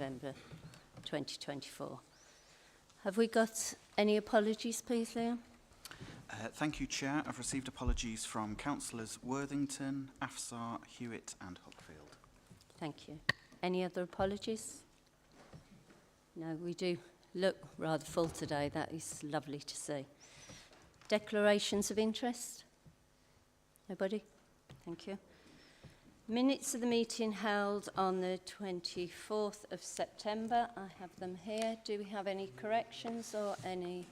September 2024. Have we got any apologies, please, Liam? Thank you, Chair. I've received apologies from Councillors Worthington, Afsar, Hewitt and Hookfield. Thank you. Any other apologies? No, we do look rather full today. That is lovely to see. Declarations of interest? Nobody? Thank you. Minutes of the meeting held on the 24th of September. I have them here. Do we have any corrections or any...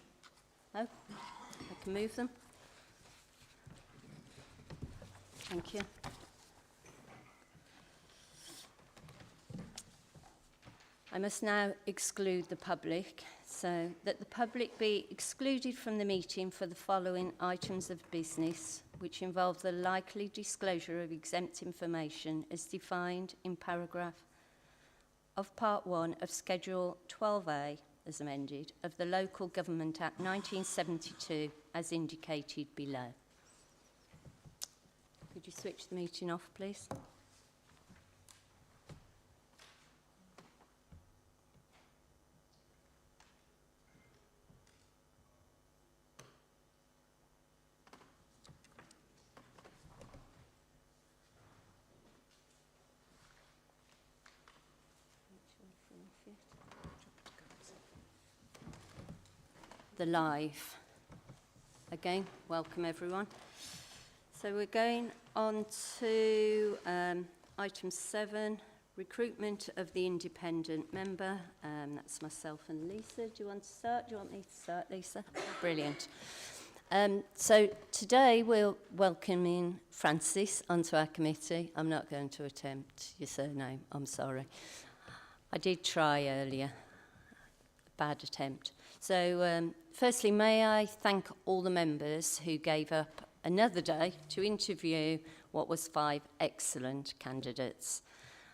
No? I can move them. Thank you. I must now exclude the public, so that the public be excluded from the meeting for the following items of business, which involve the likely disclosure of exempt information as defined in paragraph of Part 1 of Schedule 12A, as amended, of the Local Government Act 1972, as indicated below. Could you switch the meeting off, please? The live. Again, welcome everyone. So we're going on to item 7, recruitment of the independent member. That's myself and Lisa. Do you want to start? Do you want me to start, Lisa? Brilliant. So today we're welcoming Francis onto our committee. I'm not going to attempt your surname, I'm sorry. I did try earlier. Bad attempt. So firstly, may I thank all the members who gave up another day to interview what was 5 excellent candidates.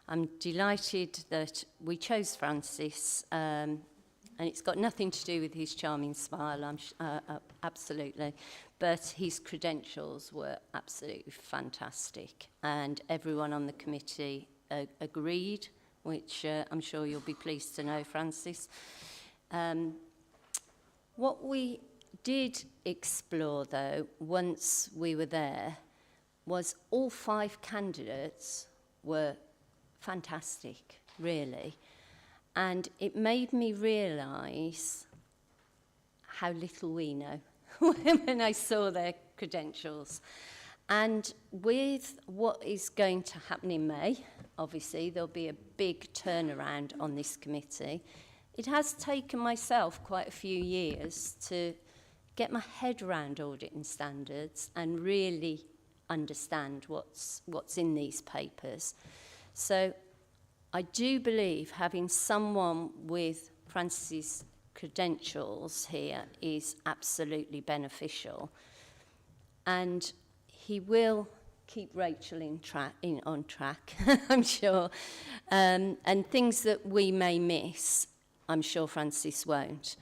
I'm delighted that we chose Francis, and it's got nothing to do with his charming smile, absolutely, but his credentials were absolutely fantastic, and everyone on the committee agreed, which I'm sure you'll be pleased to know, Francis. What we did explore, though, once we were there, was all 5 candidates were fantastic, really. And it made me realise how little we know when I saw their credentials. And with what is going to happen in May, obviously, there'll be a big turnaround on this committee. It has taken myself quite a few years to get my head around audit and standards and really understand what's in these papers. So I do believe having someone with Francis's credentials here is absolutely beneficial. And he will keep Rachel on track, I'm sure. And things that we may miss, I'm sure Francis won't.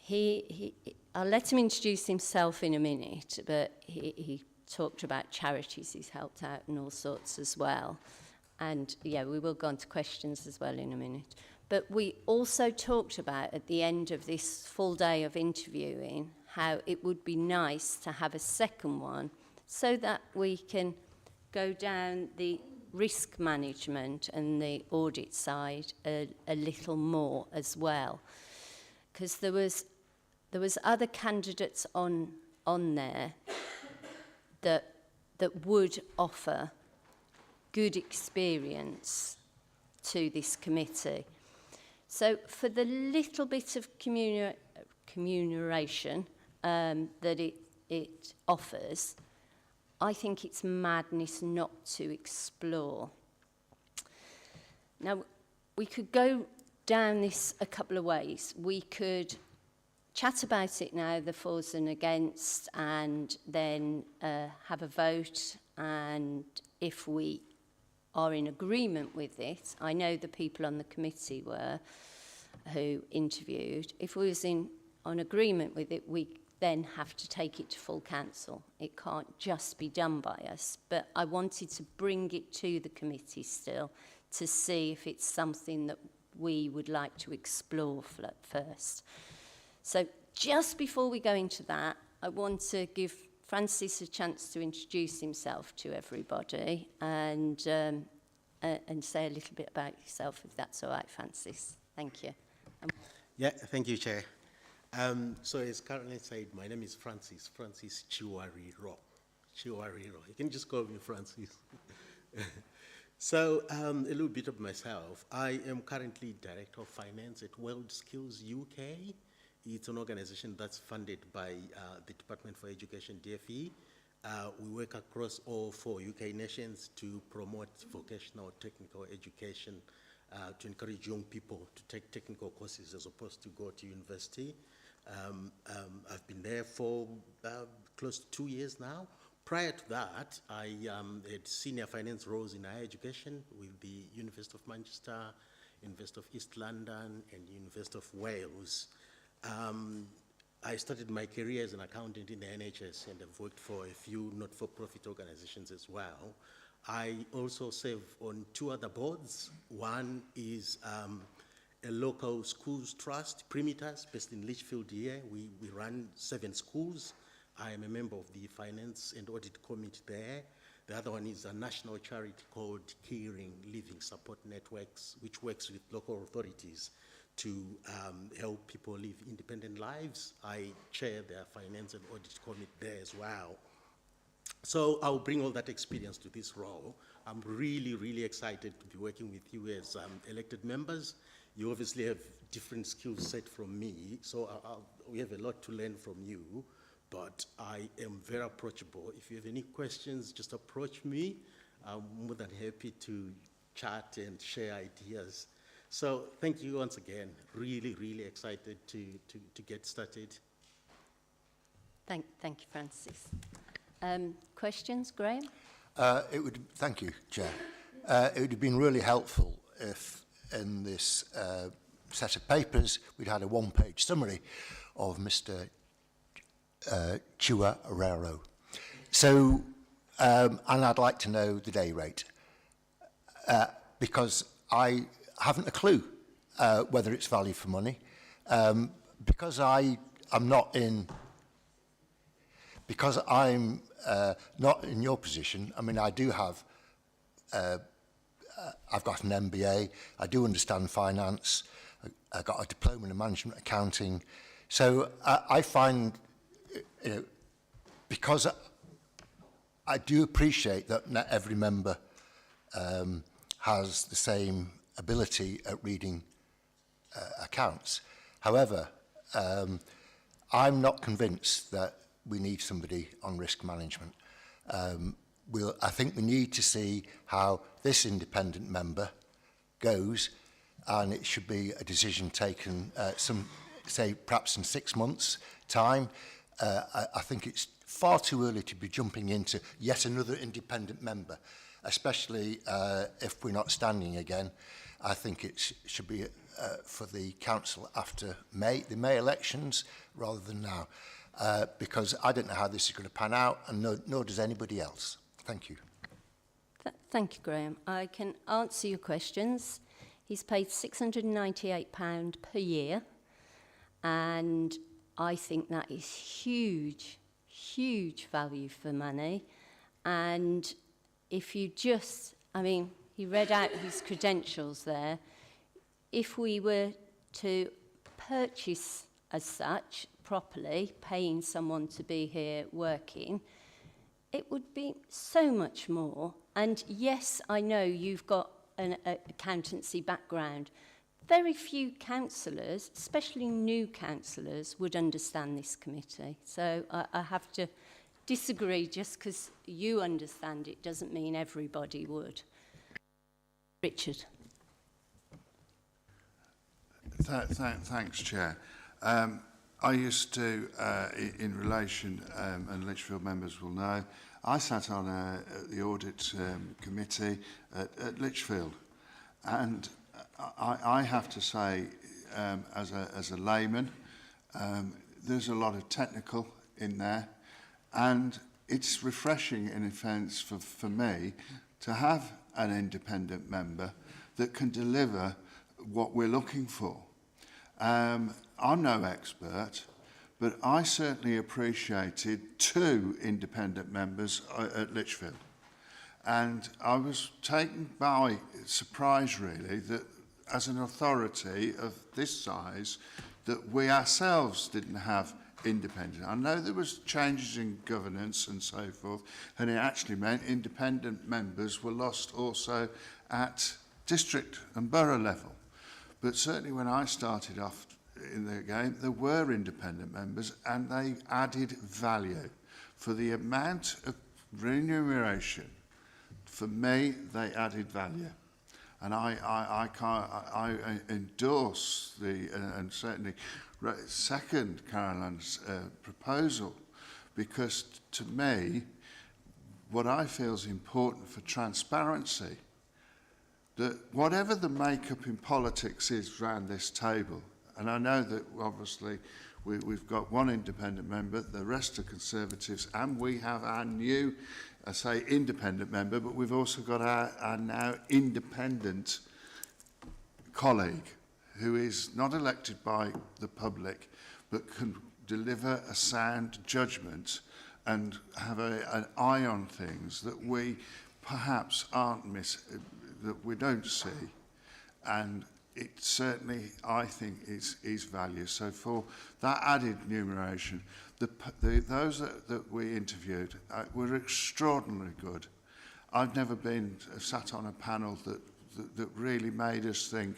I'll let him introduce himself in a minute, but he talked about charities he's helped out and all sorts as well. And yeah, we will go on to questions as well in a minute. But we also talked about at the end of this full day of interviewing how it would be nice to have a second one so that we can go down the risk management and the audit side a little more as well, because there was other candidates on there that would offer good experience to this committee. So for the little bit of commemoration that it offers, I think it's madness not to explore. Now, we could go down this a couple of ways. We could chat about it now, the fors and against, and then have a vote, and if we are in agreement with it, I know the people on the committee were, who interviewed, if we was on agreement with it, we then have to take it to full council. It can't just be done by us. But I wanted to bring it to the committee still to see if it's something that we would like to explore first. So just before we go into that, I want to give Francis a chance to introduce himself to everybody and say a little bit about yourself, if that's all right, Francis. Thank you. Yeah, thank you, Chair. So as currently said, my name is Francis Chiwariro. You can just call me Francis. So a little bit of myself. I am currently Director of Finance at World Skills UK. It's an organization that's funded by the Department for Education, DFE. We work across all 4 UK nations to promote vocational technical education, to encourage young people to take technical courses as opposed to go to university. I've been there for close to 2 years now. Prior to that, I had senior finance roles in higher education with the University of Manchester, University of East London, and University of Wales. I started my career as an accountant in the NHS, and I've worked for a few not-for-profit organizations as well. I also serve on 2 other boards. One is a local schools trust, Primitas, based in Lichfield here. We run 7 schools. I am a member of the Finance and Audit Committee there. The other one is a national charity called Caring Living Support Networks, which works with local authorities to help people live independent lives. I chair their Finance and Audit Committee there as well. So I'll bring all that experience to this role. I'm really, really excited to be working with you as elected members. You obviously have different skill set from me, so we have a lot to learn from you, but I am very approachable. If you have any questions, just approach me. I'm more than happy to chat and share ideas. So thank you once again. Really, really excited to get started. Thank you, Francis. Questions, Graham? Thank you, Chair. It would have been really helpful if in this set of papers we'd had a 1-page summary of Mr. Chiwariro. So, and I'd like to know the day rate, because I haven't a clue whether it's value for money. Because I'm not in your position. I mean, I do have, I've got an MBA, I do understand finance, I got a diploma in management accounting. So I find, you know, because I do appreciate that not every member has the same ability at reading accounts. However, I'm not convinced that we need somebody on risk management. I think we need to see how this independent member goes, and it should be a decision taken perhaps in 6 months' time. I think it's far too early to be jumping into yet another independent member, especially if we're not standing again. I think it should be for the council after the May elections rather than now, because I don't know how this is going to pan out, and nor does anybody else. Thank you. Thank you, Graham. I can answer your questions. He's paid £698 per year, and I think that is huge, huge value for money. And if you just, I mean, he read out his credentials there. If we were to purchase as such, properly, paying someone to be here working, it would be so much more. And yes, I know you've got an accountancy background. Very few councillors, especially new councillors, would understand this committee. So I have to disagree. Just because you understand it doesn't mean everybody would. Richard. Thanks, Chair. I used to, in relation, and Lichfield members will know, I sat on the audit committee at Lichfield, and I have to say, as a layman, there's a lot of technical in there, and it's refreshing in a sense for me to have an independent member that can deliver what we're looking for. I'm no expert, but I certainly appreciated 2 independent members at Lichfield. And I was taken by surprise, really, that as an authority of this size, that we ourselves didn't have independent. I know there was changes in governance and so forth, and it actually meant independent members were lost also at district and borough level. But certainly when I started off in the game, there were independent members, and they added value. For the amount of remuneration, for me, they added value. And I endorse the, and certainly second Caroline's proposal, because to me, what I feel is important for transparency, that whatever the makeup in politics is around this table, and I know that obviously we've got 1 independent member, the rest are Conservatives, and we have our new, I say independent member, but we've also got our now independent colleague who is not elected by the public, but can deliver a sound judgment and have an eye on things that we perhaps that we don't see. And it certainly, I think, is value. So for that added remuneration, those that we interviewed were extraordinarily good. I've never been sat on a panel that really made us think,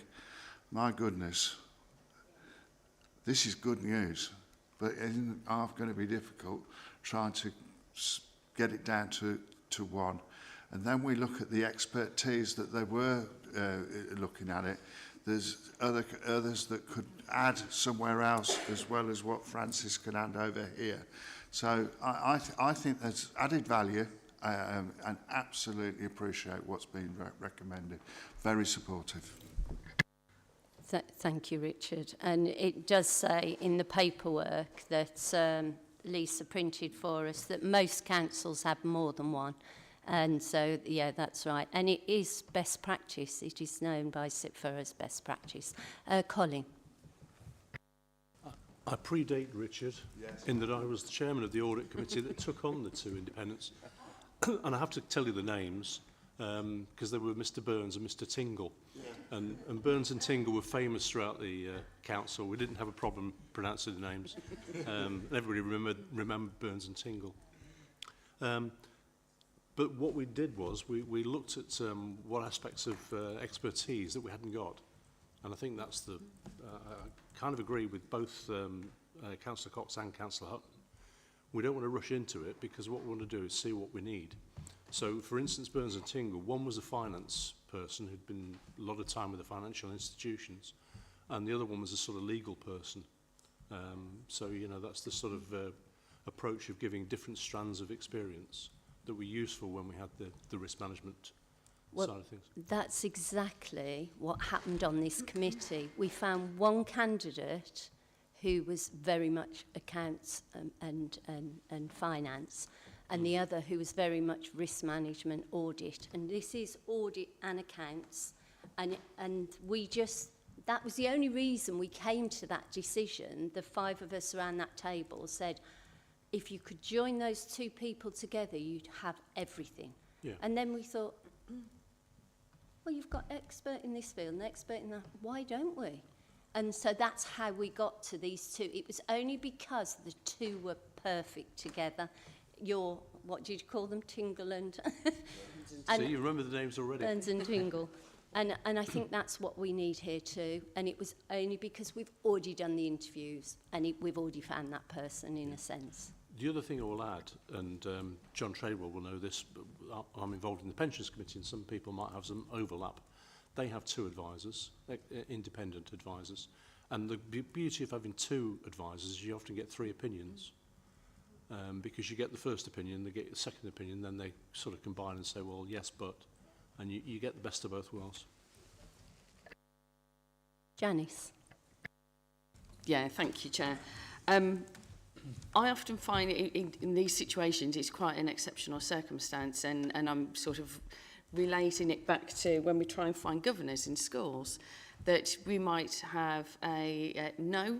my goodness, this is good news, but isn't going to be difficult trying to get it down to 1. And then we look at the expertise that they were looking at it. There's others that could add somewhere else as well as what Francis can add over here. So I think there's added value and absolutely appreciate what's been recommended. Very supportive. Thank you, Richard. And it does say in the paperwork that Lisa printed for us that most councils have more than 1. And so, yeah, that's right. And it is best practice. It is known by SIPFA as best practice. Colin. I predate Richard in that I was the chairman of the audit committee that took on the 2 independents. And I have to tell you the names because they were Mr Burns and Mr Tingle. And Burns and Tingle were famous throughout the council. We didn't have a problem pronouncing the names. Everybody remembered Burns and Tingle. But what we did was we looked at what aspects of expertise that we hadn't got. And I think that's the... I kind of agree with both Councillor Cox and Councillor Hutton. We don't want to rush into it because what we want to do is see what we need. So, for instance, Burns and Tingle, one was a finance person who'd been a lot of time with the financial institutions, and the other one was a sort of legal person. So, you know, that's the sort of approach of giving different strands of experience that were useful when we had the risk management side of things. That's exactly what happened on this committee. We found 1 candidate who was very much accounts and finance, and the other who was very much risk management, audit. And this is audit and accounts. And we just, that was the only reason we came to that decision. The 5 of us around that table said, if you could join those 2 people together, you'd have everything. Yeah. And then we thought, well, you've got expert in this field and expert in that. Why don't we? And so that's how we got to these 2. It was only because the 2 were perfect together. What did you call them? Tingle and... So you remember the names already? Burns and Tingle. And I think that's what we need here too. And it was only because we've already done the interviews and we've already found that person in a sense. The other thing I will add, and John Tradewell will know this, but I'm involved in the Pensions Committee and some people might have some overlap. They have 2 advisors, independent advisors. And the beauty of having 2 advisors is you often get 3 opinions. Because you get the first opinion, they get the second opinion, then they sort of combine and say, well, yes, but, and you get the best of both worlds. Janice. Yeah, thank you, Chair. I often find in these situations it's quite an exceptional circumstance, and I'm sort of relating it back to when we try and find governors in schools. that we might have a no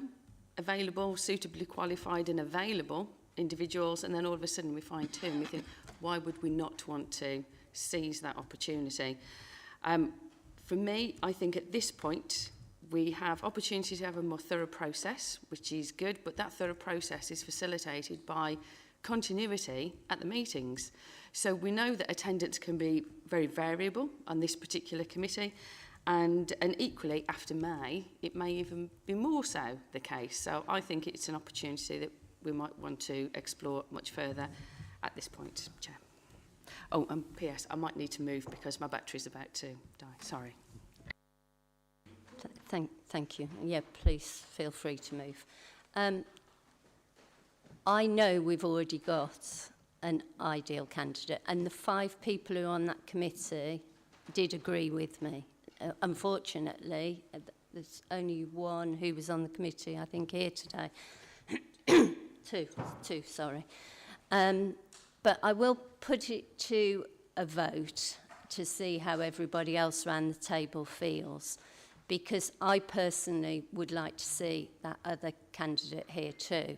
available, suitably qualified and available individuals, and then all of a sudden we find 2 and we think, why would we not want to seize that opportunity? For me, I think at this point, we have opportunity to have a more thorough process, which is good, but that thorough process is facilitated by continuity at the meetings. So we know that attendance can be very variable on this particular committee, and equally after May, it may even be more so the case. So I think it's an opportunity that we might want to explore much further at this point, Chair. Oh, and P.S. I might need to move because my battery's about to die. Sorry. Thank you. Yeah, please feel free to move. I know we've already got an ideal candidate, and the 5 people who are on that committee did agree with me. Unfortunately, there's only 1 who was on the committee, I think, here today. Two, sorry. But I will put it to a vote to see how everybody else around the table feels, because I personally would like to see that other candidate here too.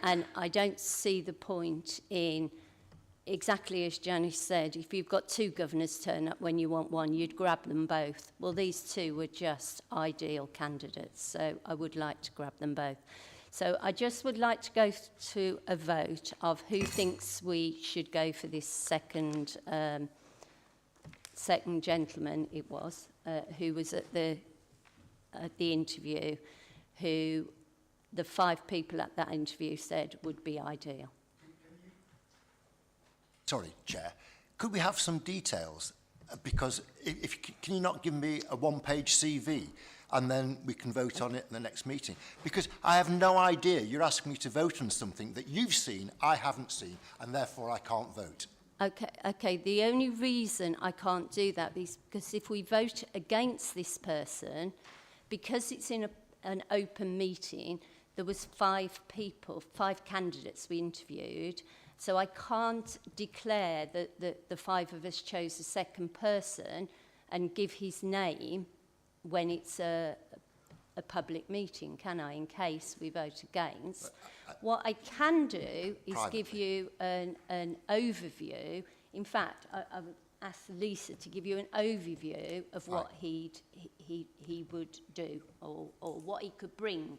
And I don't see the point in, exactly as Janice said, if you've got 2 governors turn up when you want 1, you'd grab them both. Well, these 2 were just ideal candidates, so I would like to grab them both. So I just would like to go to a vote of who thinks we should go for this second gentleman, it was, who was at the interview, who the 5 people at that interview said would be ideal. Sorry, Chair. Could we have some details? Because can you not give me a 1-page CV and then we can vote on it in the next meeting? Because I have no idea. You're asking me to vote on something that you've seen, I haven't seen, and therefore I can't vote. Okay. The only reason I can't do that is because if we vote against this person, because it's in an open meeting, there was 5 candidates we interviewed. So I can't declare that the 5 of us chose a second person and give his name when it's a public meeting, can I, in case we vote against? What I can do is give you an overview. In fact, I would ask Lisa to give you an overview of what he would do or what he could bring.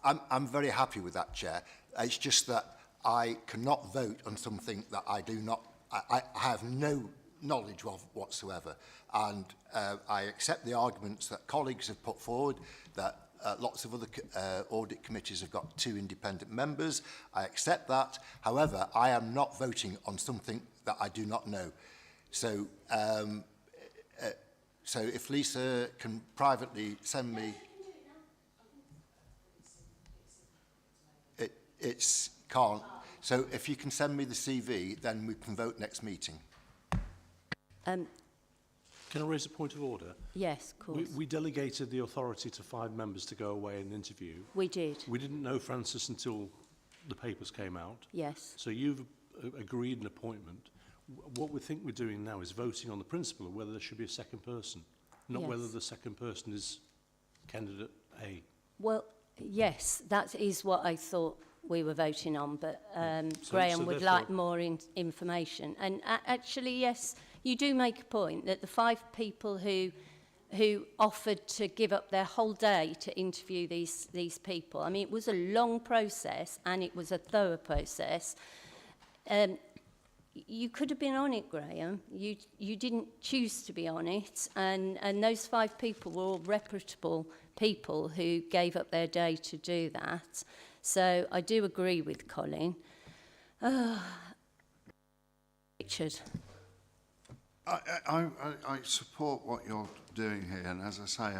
I'm very happy with that, Chair. It's just that I cannot vote on something that I have no knowledge of whatsoever. And I accept the arguments that colleagues have put forward, that lots of other audit committees have got 2 independent members. I accept that. However, I am not voting on something that I do not know. So, so if Lisa can privately send me... It's can't. So if you can send me the CV, then we can vote next meeting. Can I raise a point of order? Yes, of course. We delegated the authority to 5 members to go away and interview. We did. We didn't know Francis until the papers came out. Yes. So you've agreed an appointment. What we think we're doing now is voting on the principle of whether there should be a second person, not whether the second person is candidate A. Well, yes, that is what I thought we were voting on, but Graham would like more information. And actually, yes, you do make a point that the 5 people who offered to give up their whole day to interview these people, I mean, it was a long process and it was a thorough process. You could have been on it, Graham. You didn't choose to be on it, and those 5 people were all reputable people who gave up their day to do that. So I do agree with Colin. Richard. I support what you're doing here, and as I say,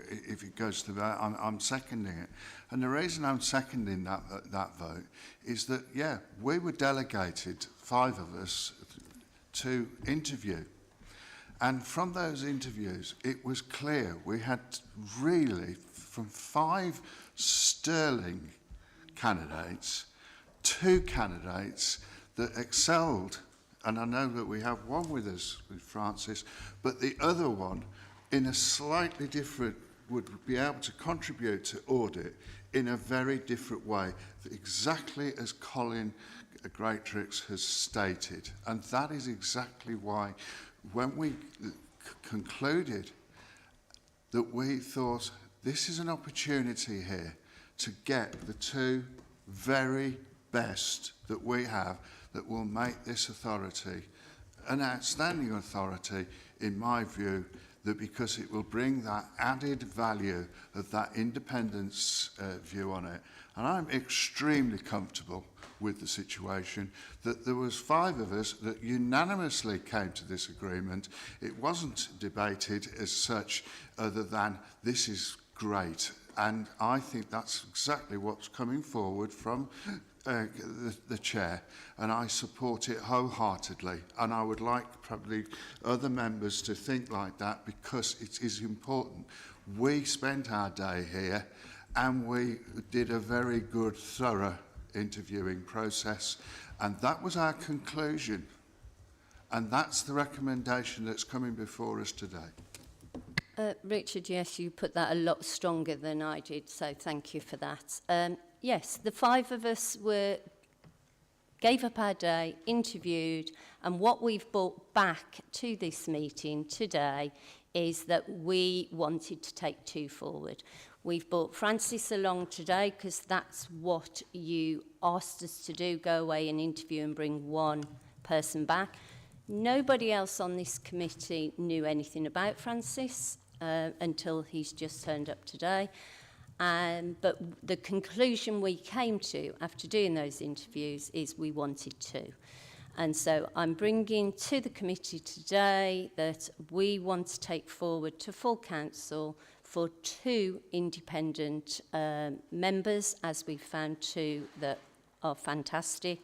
if it goes to that, I'm seconding it. And the reason I'm seconding that vote is that, yeah, we were delegated, 5 of us, to interview. And from those interviews, it was clear we had really, from 5 sterling candidates, 2 candidates that excelled. And I know that we have one with us, with Francis, but the other one in a slightly different, would be able to contribute to audit in a very different way, exactly as Colin Greatrix has stated. And that is exactly why, when we concluded that we thought this is an opportunity here to get the two very best that we have that will make this authority an outstanding authority, in my view, that because it will bring that added value of that independence view on it. And I'm extremely comfortable with the situation that there was 5 of us that unanimously came to this agreement. It wasn't debated as such, other than this is great. And I think that's exactly what's coming forward from the chair, and I support it wholeheartedly. And I would like probably other members to think like that, because it is important. We spent our day here and we did a very good, thorough interviewing process, and that was our conclusion. And that's the recommendation that's coming before us today. Richard, yes, you put that a lot stronger than I did, so thank you for that. Yes, the 5 of us gave up our day, interviewed, and what we've brought back to this meeting today is that we wanted to take 2 forward. We've brought Francis along today because that's what you asked us to do, go away and interview and bring 1 person back. Nobody else on this committee knew anything about Francis until he's just turned up today. But the conclusion we came to after doing those interviews is we wanted 2. And so I'm bringing to the committee today that we want to take forward to full council for 2 independent members, as we've found 2 that are fantastic.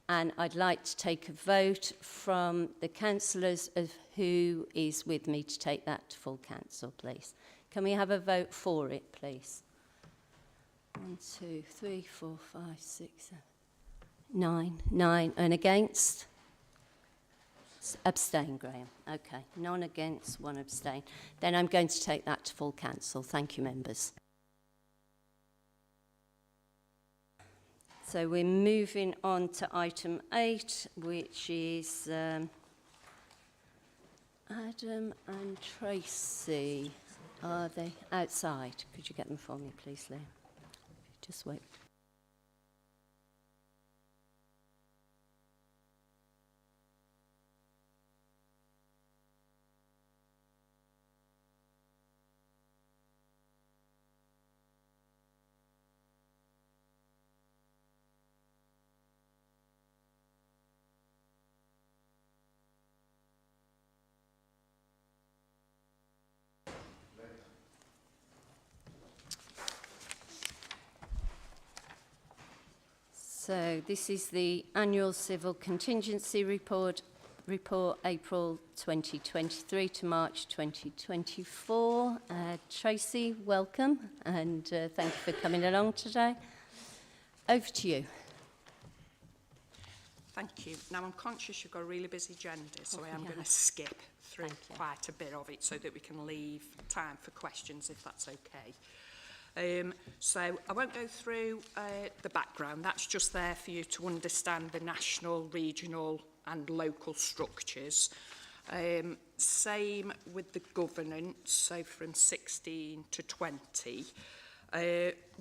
And I'd like to take a vote from the councillors of who is with me to take that to full council, please. Can we have a vote for it, please? 1, 2, 3, 4, 5, 6, 7, 9. 9. And against? Abstain, Graham. Okay. None against, 1 abstain. Then I'm going to take that to full council. Thank you, members. So we're moving on to item 8, which is Adam and Tracy. Are they outside? Could you get them for me, please, Liam? Just wait. So this is the annual civil contingency report April 2023 to March 2024. Tracy, welcome, and thank you for coming along today. Over to you. Thank you. Now, I'm conscious you've got a really busy agenda, so I am going to skip through quite a bit of it so that we can leave time for questions, if that's okay. So I won't go through the background. That's just there for you to understand the national, regional and local structures. Same with the governance, so from 16 to 20.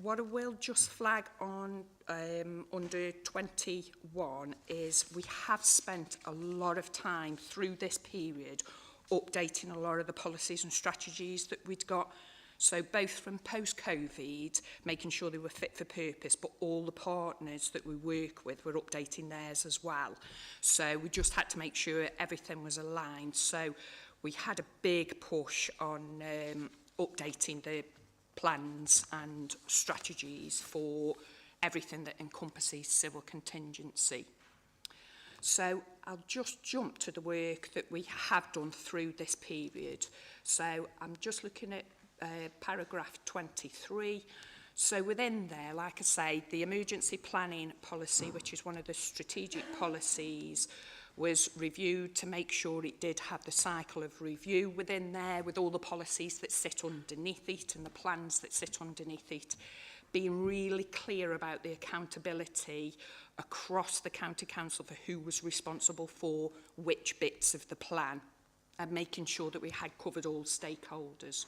What I will just flag on under 21 is we have spent a lot of time through this period updating a lot of the policies and strategies that we'd got. So both from post-COVID, making sure they were fit for purpose, but all the partners that we work with were updating theirs as well. So we just had to make sure everything was aligned. So we had a big push on updating the plans and strategies for everything that encompasses civil contingency. So I'll just jump to the work that we have done through this period. So I'm just looking at paragraph 23. So within there, like I say, the emergency planning policy, which is one of the strategic policies, was reviewed to make sure it did have the cycle of review within there, with all the policies that sit underneath it and the plans that sit underneath it, being really clear about the accountability across the county council for who was responsible for which bits of the plan, and making sure that we had covered all stakeholders.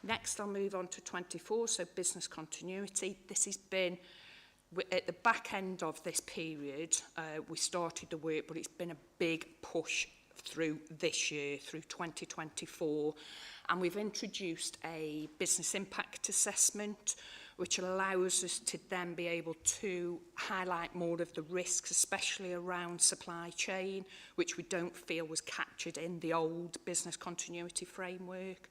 Next, I'll move on to 24, so business continuity. This has been, at the back end of this period, we started the work, but it's been a big push through this year, through 2024. And we've introduced a business impact assessment, which allows us to then be able to highlight more of the risks, especially around supply chain, which we don't feel was captured in the old business continuity framework.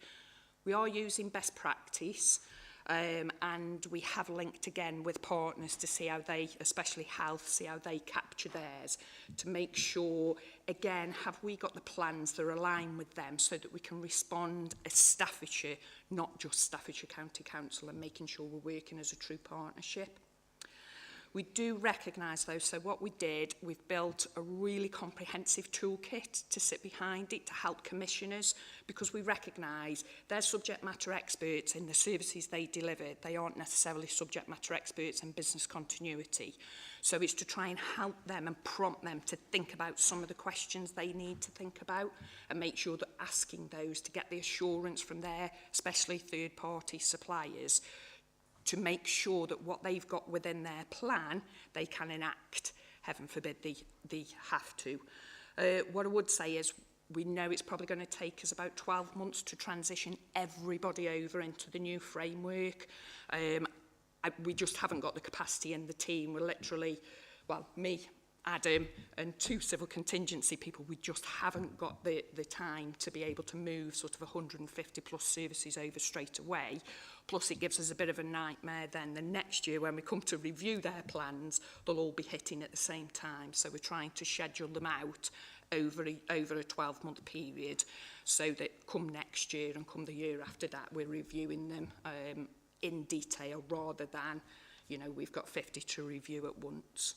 We are using best practice, and we have linked again with partners to see how they, especially health, see how they capture theirs, to make sure, again, have we got the plans that are aligned with them so that we can respond as Staffordshire, not just Staffordshire County Council, and making sure we're working as a true partnership. We do recognise though, so what we did, we've built a really comprehensive toolkit to sit behind it to help commissioners, because we recognise they're subject matter experts in the services they deliver. They aren't necessarily subject matter experts in business continuity. So it's to try and help them and prompt them to think about some of the questions they need to think about, and make sure that asking those to get the assurance from their, especially third-party suppliers, to make sure that what they've got within their plan, they can enact. Heaven forbid they have to. What I would say is, we know it's probably going to take us about 12 months to transition everybody over into the new framework. We just haven't got the capacity in the team. We're literally, well, me, Adam, and 2 civil contingency people. We just haven't got the time to be able to move sort of 150 plus services over straight away. Plus it gives us a bit of a nightmare then the next year when we come to review their plans, they'll all be hitting at the same time. So we're trying to schedule them out over a 12-month period, so that come next year and come the year after that, we're reviewing them in detail, rather than, you know, we've got 50 to review at once.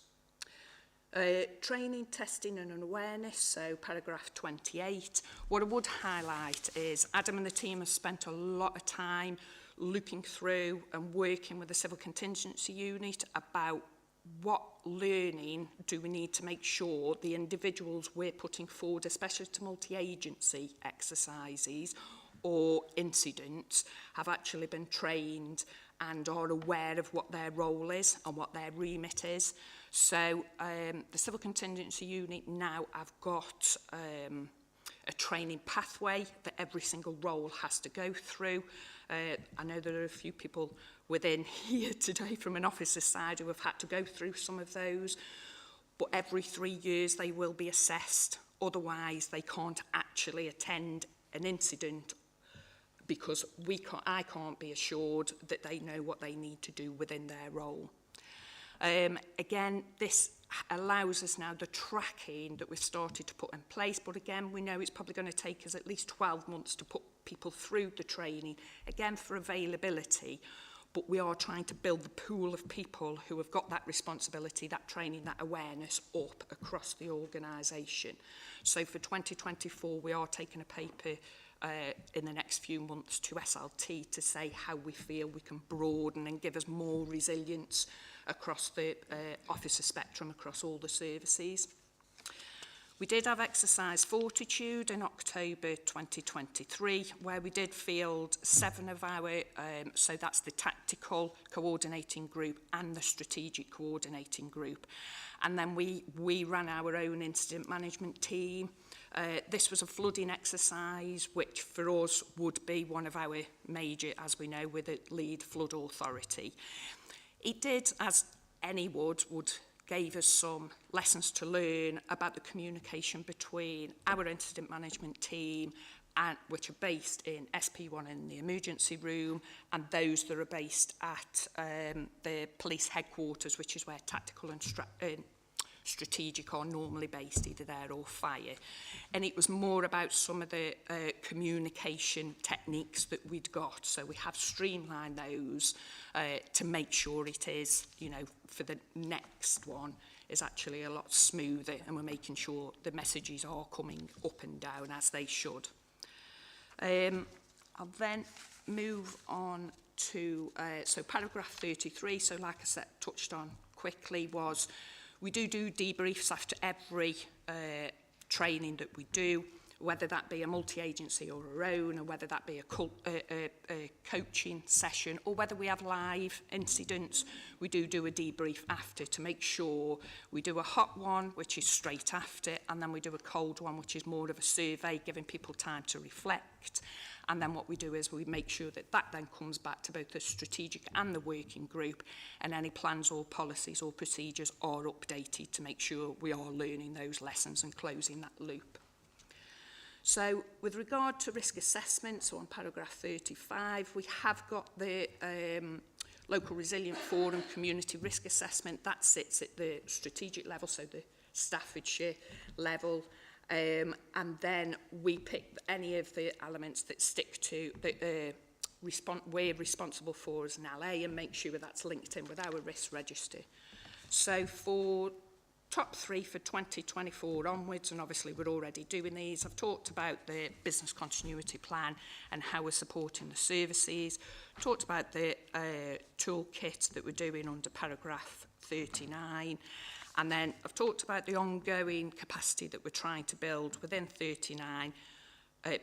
Training, testing and awareness, so paragraph 28. What I would highlight is Adam and the team have spent a lot of time looking through and working with the civil contingency unit about what learning do we need to make sure the individuals we're putting forward, especially to multi-agency exercises or incidents, have actually been trained and are aware of what their role is and what their remit is. So the civil contingency unit now have got a training pathway that every single role has to go through. I know there are a few people within here today from an officer's side who have had to go through some of those, but every 3 years they will be assessed. Otherwise they can't actually attend an incident, because I can't be assured that they know what they need to do within their role. Again, this allows us now the tracking that we've started to put in place, but again, we know it's probably going to take us at least 12 months to put people through the training, again for availability, but we are trying to build the pool of people who have got that responsibility, that training, that awareness up across the organisation. So for 2024, we are taking a paper in the next few months to SLT to say how we feel we can broaden and give us more resilience across the officer spectrum, across all the services. We did have exercise Fortitude in October 2023, where we did field 7 of our, so that's the tactical coordinating group and the strategic coordinating group. And then we ran our own incident management team. This was a flooding exercise, which for us would be one of our major, as we know, with a lead flood authority. It did, as any would gave us some lessons to learn about the communication between our incident management team, which are based in SP1 in the emergency room, and those that are based at the police headquarters, which is where tactical and strategic are normally based, either there or fire. And it was more about some of the communication techniques that we'd got. So we have streamlined those to make sure it is, you know, for the next one, is actually a lot smoother, and we're making sure the messages are coming up and down as they should. I'll then move on to, so paragraph 33, so like I said, touched on quickly, was we do debriefs after every training that we do, whether that be a multi-agency or our own, or whether that be a coaching session, or whether we have live incidents, we do a debrief after to make sure we do a hot one, which is straight after, and then we do a cold one, which is more of a survey, giving people time to reflect. And then what we do is we make sure that that then comes back to both the strategic and the working group, and any plans or policies or procedures are updated to make sure we are learning those lessons and closing that loop. So with regard to risk assessment, so on paragraph 35, we have got the Local Resilient Forum Community Risk Assessment. That sits at the strategic level, so the Staffordshire level. And then we pick any of the elements that stick to that we're responsible for as an LA, and make sure that's linked in with our risk register. So for top 3 for 2024 onwards, and obviously we're already doing these, I've talked about the business continuity plan and how we're supporting the services, talked about the toolkit that we're doing under paragraph 39, and then I've talked about the ongoing capacity that we're trying to build within 39,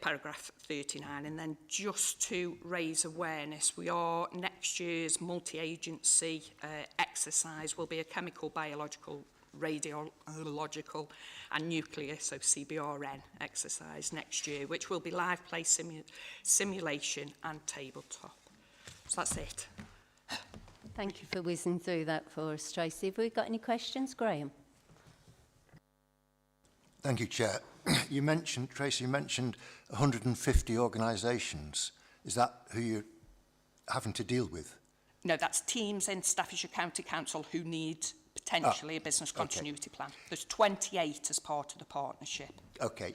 paragraph 39, and then just to raise awareness, we are, next year's multi-agency exercise will be a chemical, biological, radiological and nuclear, so CBRN exercise next year, which will be live play simulation and tabletop. So that's it. Thank you for whizzing through that for us, Tracy. Have we got any questions? Graham? Thank you, Chair. Tracy, you mentioned 150 organisations. Is that who you're having to deal with? No, that's teams in Staffordshire County Council who need potentially a business continuity plan. There's 28 as part of the partnership. Okay.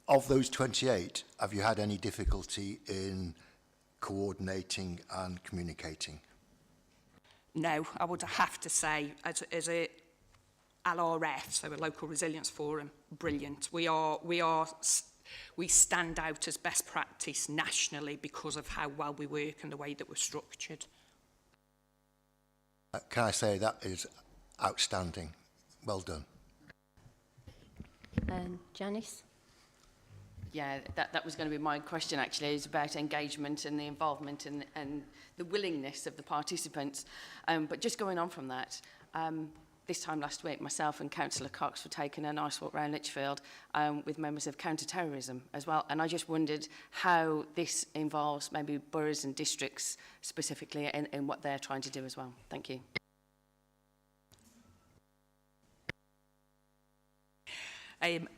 Of those 28, have you had any difficulty in coordinating and communicating? No, I would have to say, as a LRF, so a Local Resilience Forum, brilliant. We stand out as best practice nationally because of how well we work and the way that we're structured. Can I say that is outstanding? Well done. Janice? Yeah, that was going to be my question, actually, is about engagement and the involvement and the willingness of the participants. But just going on from that, this time last week, myself and Councillor Cox were taking a nice walk around Lichfield with members of counter-terrorism as well. And I just wondered how this involves maybe boroughs and districts specifically in what they're trying to do as well. Thank you.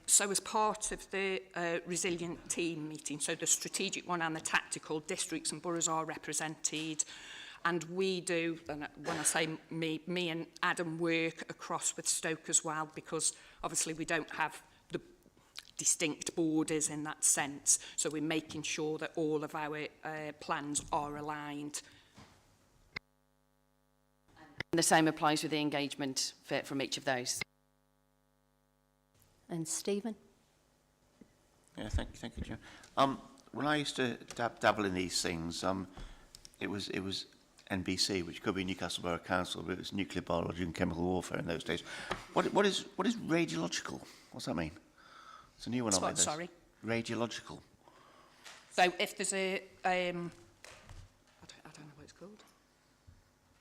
So as part of the resilient team meeting, so the strategic one and the tactical, districts and boroughs are represented, and we do, and when I say me and Adam work across with Stoke as well, because obviously we don't have the distinct borders in that sense, so we're making sure that all of our plans are aligned. And the same applies with the engagement from each of those. And Stephen? Yeah, thank you, Chair. When I used to dabble in these things, it was NBC, which could be Newcastle Borough Council, but it was nuclear biology and chemical warfare in those days. What is radiological? What's that mean? It's a new one on me. Sorry? Radiological. So if there's a, I don't know what it's called.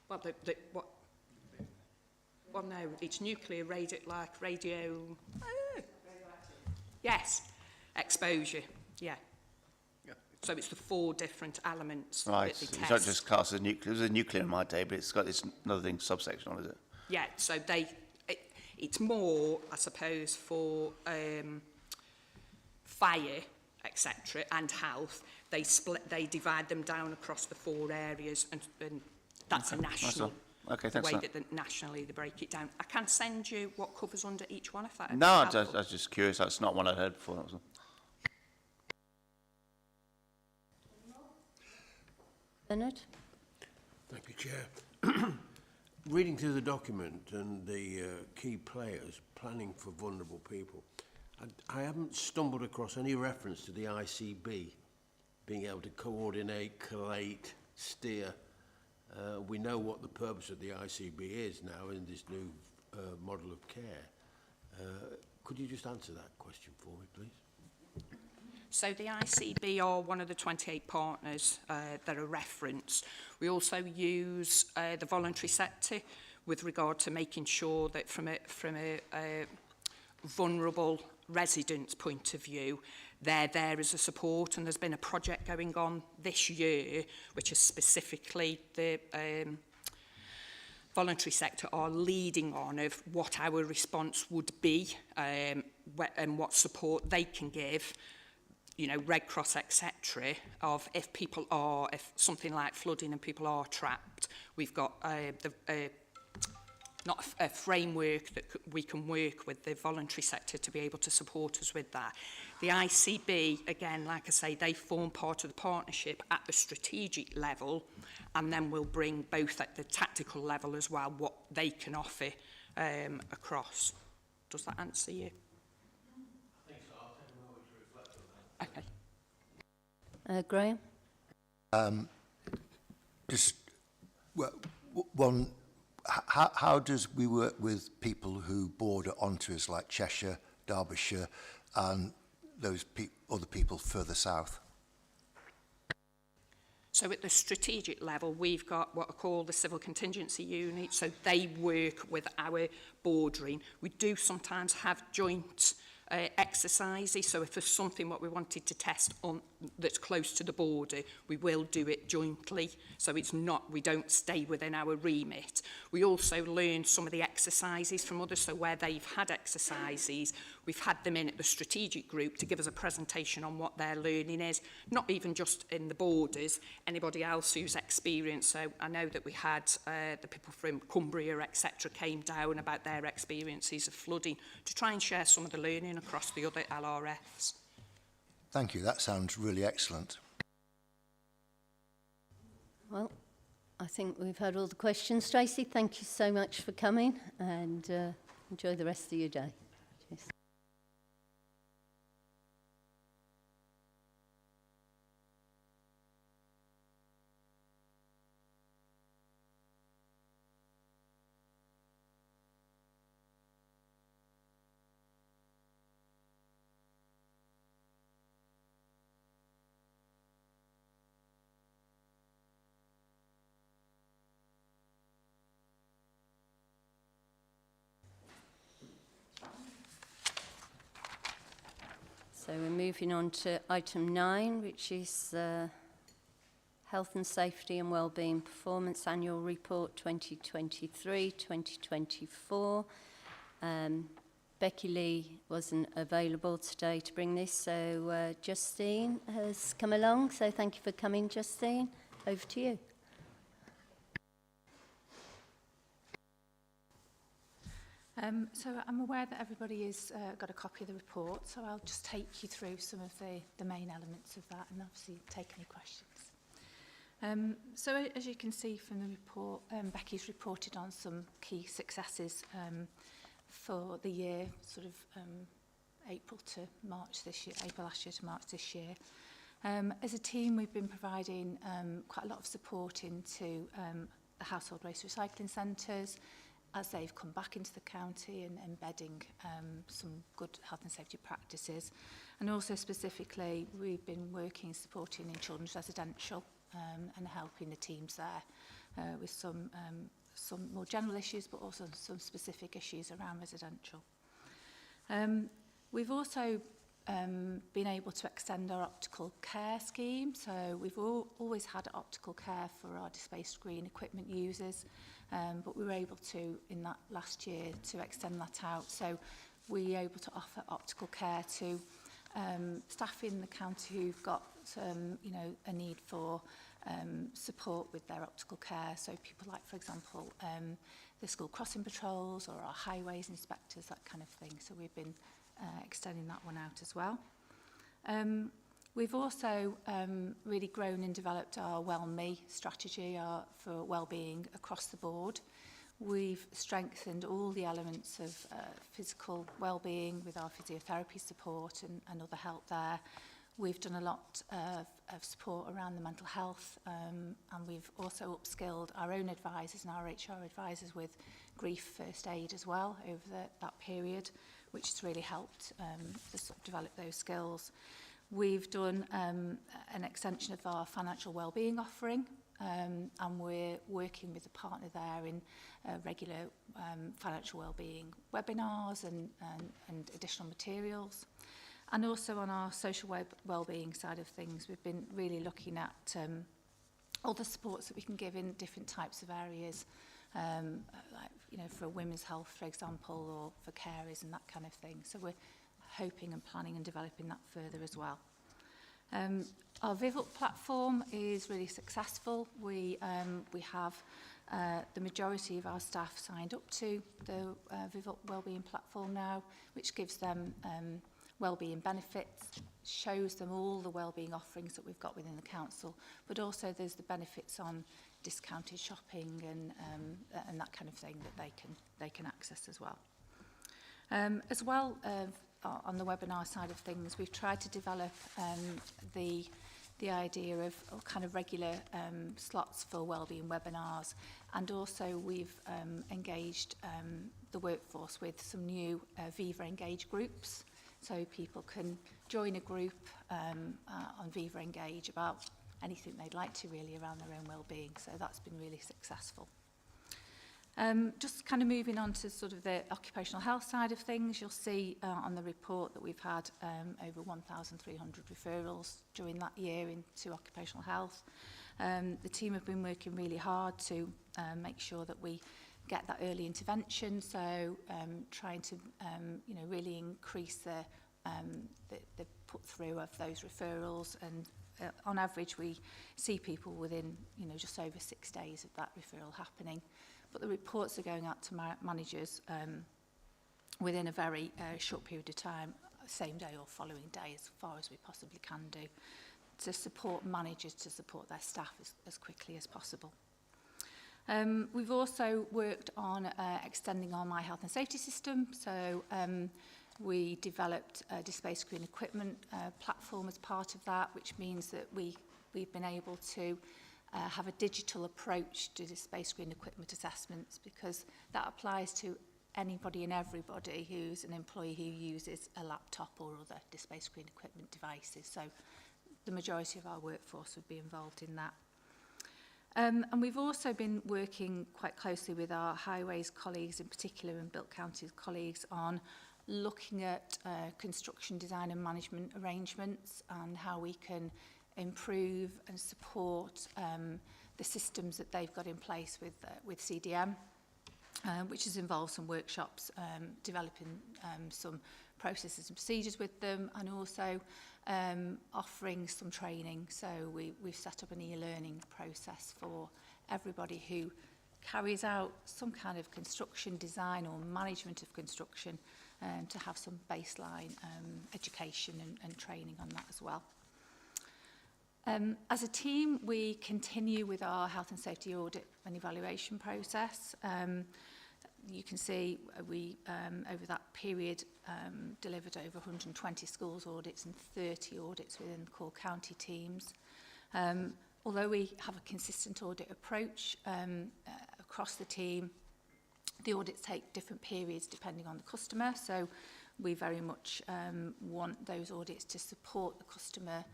Well, what? Well, no, it's nuclear, radio. Yes, exposure. Yeah. So it's the 4 different elements Right. that they So test. it's not just classed as nuclear. It was a nuclear in my day, but it's got this another thing subsection on, is it? Yeah. So it's more, I suppose, for fire, etc., and health. They divide them down across the 4 areas, and that's a national. Okay, the thanks. way that nationally they break it down. I can send you what covers under each one if that. No, I was just curious. That's not one I'd heard before. That was all. Leonard? Thank you, Chair. reading through the document and the key players, planning for vulnerable people, I haven't stumbled across any reference to the ICB being able to coordinate, collate, steer. We know what the purpose of the ICB is now in this new model of care. Could you just answer that question for me, please? So the ICB are one of the 28 partners that are referenced. We also use the voluntary sector with regard to making sure that from a vulnerable residents' point of view, they're there as a support, and there's been a project going on this year which is specifically the voluntary sector are leading on of what our response would be and what support they can give, you know, Red Cross, etc., of if something like flooding and people are trapped, we've got not a framework that we can work with the voluntary sector to be able to support us with that. The ICB, again, like I say, they form part of the partnership at the strategic level, and then we'll bring both at the tactical level as well what they can offer across. Does that answer you? I think so. I'll take a moment to reflect on that. Okay. Graham? Just one, how does we work with people who border onto us, like Cheshire, Derbyshire, and those other people further south? So at the strategic level, we've got what are called the Civil Contingency Unit, so they work with our bordering. We do sometimes have joint exercises, so if there's something what we wanted to test on that's close to the border, we will do it jointly, so it's not, we don't stay within our remit. We also learn some of the exercises from others, so where they've had exercises, we've had them in at the strategic group to give us a presentation on what their learning is, not even just in the borders, anybody else who's experienced. So I know that we had the people from Cumbria, etc., came down about their experiences of flooding to try and share some of the learning across the other LRFs. Thank you. That sounds really excellent. Well, I think we've had all the questions. Tracy, thank you so much for coming, and enjoy the rest of your day. Cheers. So we're moving on to item 9, which is Health and Safety and Wellbeing Performance Annual Report 2023-2024. Becky Lee wasn't available today to bring this, so Justine has come along. So thank you for coming, Justine. Over to you. So I'm aware that everybody has got a copy of the report, so I'll just take you through some of the main elements of that and obviously take any questions. So as you can see from the report, Becky's reported on some key successes for the year, sort of April to March this year, April last year to March this year. As a team, we've been providing quite a lot of support into the household waste recycling centres, as they've come back into the county and embedding some good health and safety practices. And also specifically, we've been working, supporting in children's residential and helping the teams there with some more general issues, but also some specific issues around residential. We've also been able to extend our optical care scheme. So we've always had optical care for our displaced screen equipment users, but we were able to, in that last year, to extend that out. So we were able to offer optical care to staff in the county who've got a need for support with their optical care. So people like, for example, the school crossing patrols or our highways inspectors, that kind of thing. So we've been extending that one out as well. We've also really grown and developed our WellMe strategy for wellbeing across the board. We've strengthened all the elements of physical well-being with our physiotherapy support and other help there. We've done a lot of support around the mental health, and we've also upskilled our own advisors and our HR advisors with grief first aid as well over that period, which has really helped us sort of develop those skills. We've done an extension of our financial wellbeing offering, and we're working with a partner there in regular financial wellbeing webinars and additional materials. And also on our social wellbeing side of things, we've been really looking at all the supports that we can give in different types of areas, like, you know, for women's health, for example, or for carers and that kind of thing. So we're hoping and planning and developing that further as well. Our Vivult platform is really successful. We have the majority of our staff signed up to the Vivult Wellbeing platform now, which gives them wellbeing benefits, shows them all the wellbeing offerings that we've got within the council, but also there's the benefits on discounted shopping and that kind of thing that they can access as well. As well, on the webinar side of things, we've tried to develop the idea of kind of regular slots for wellbeing webinars, and also we've engaged the workforce with some new Viva Engage groups, so people can join a group on Viva Engage about anything they'd like to really around their own wellbeing. So that's been really successful. Just kind of moving on to sort of the occupational health side of things, you'll see on the report that we've had over 1,300 referrals during that year into occupational health. The team have been working really hard to make sure that we get that early intervention, so trying to you know, really increase the put through of those referrals, and on average we see people within, you know, just over 6 days of that referral happening. But the reports are going out to managers within a very short period of time, same day or following day, as far as we possibly can do, to support managers to support their staff as quickly as possible. We've also worked on extending our My Health and Safety system. So we developed a display screen equipment platform as part of that, which means that we've been able to have a digital approach to display screen equipment assessments, because that applies to anybody and everybody who's an employee who uses a laptop or other display screen equipment devices. So the majority of our workforce would be involved in that. And we've also been working quite closely with our highways colleagues in particular, and Built Counties colleagues, on looking at construction design and management arrangements and how we can improve and support the systems that they've got in place with CDM, which has involved some workshops, developing some processes and procedures with them, and also offering some training. So we've set up an e-learning process for everybody who carries out some kind of construction design or management of construction, to have some baseline education and training on that as well. As a team, we continue with our health and safety audit and evaluation process. You can see we, over that period, delivered over 120 schools audits and 30 audits within the core county teams. Although we have a consistent audit approach across the team, the audits take different periods depending on the customer. So we very much want those audits to support the customer,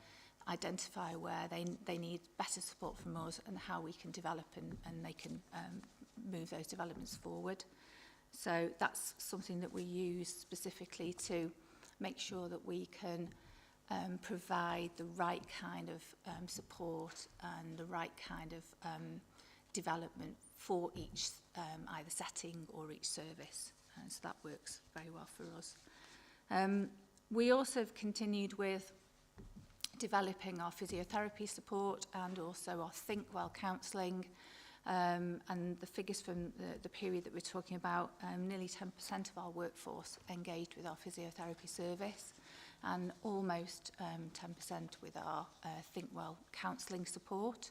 identify where they need better support from us and how we can develop and they can move those developments forward. So that's something that we use specifically to make sure that we can provide the right kind of support and the right kind of development for each either setting or each service. And so that works very well for us. We also have continued with developing our physiotherapy support and also our Think Well counselling. And the figures from the period that we're talking about, nearly 10% of our workforce engaged with our physiotherapy service, and almost 10% with our Think Well counselling support.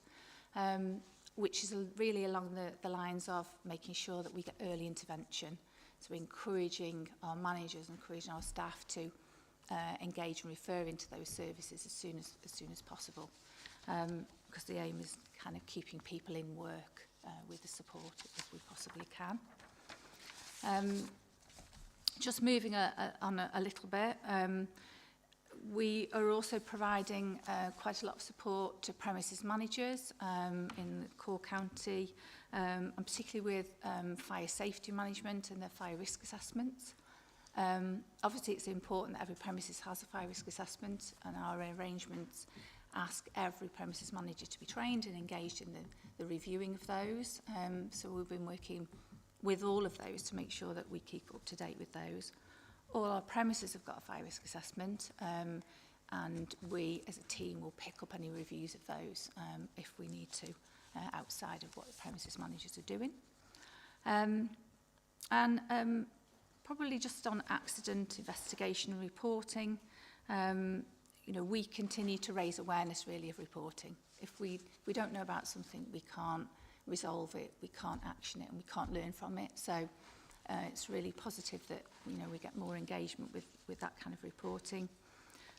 which is really along the lines of making sure that we get early intervention. So encouraging our managers, encouraging our staff to engage and refer into those services as soon as possible. Because the aim is kind of keeping people in work with the support if we possibly can. Just moving on a little bit, we are also providing quite a lot of support to premises managers in the core county, and particularly with fire safety management and their fire risk assessments. Obviously, it's important that every premises has a fire risk assessment, and our arrangements ask every premises manager to be trained and engaged in the reviewing of those. So we've been working with all of those to make sure that we keep up to date with those. All our premises have got a fire risk assessment, and we as a team will pick up any reviews of those if we need to, outside of what the premises managers are doing. Probably just on accident investigation and reporting, you know, we continue to raise awareness really of reporting. If we don't know about something, we can't resolve it, we can't action it, and we can't learn from it. So it's really positive that, you know, we get more engagement with that kind of reporting.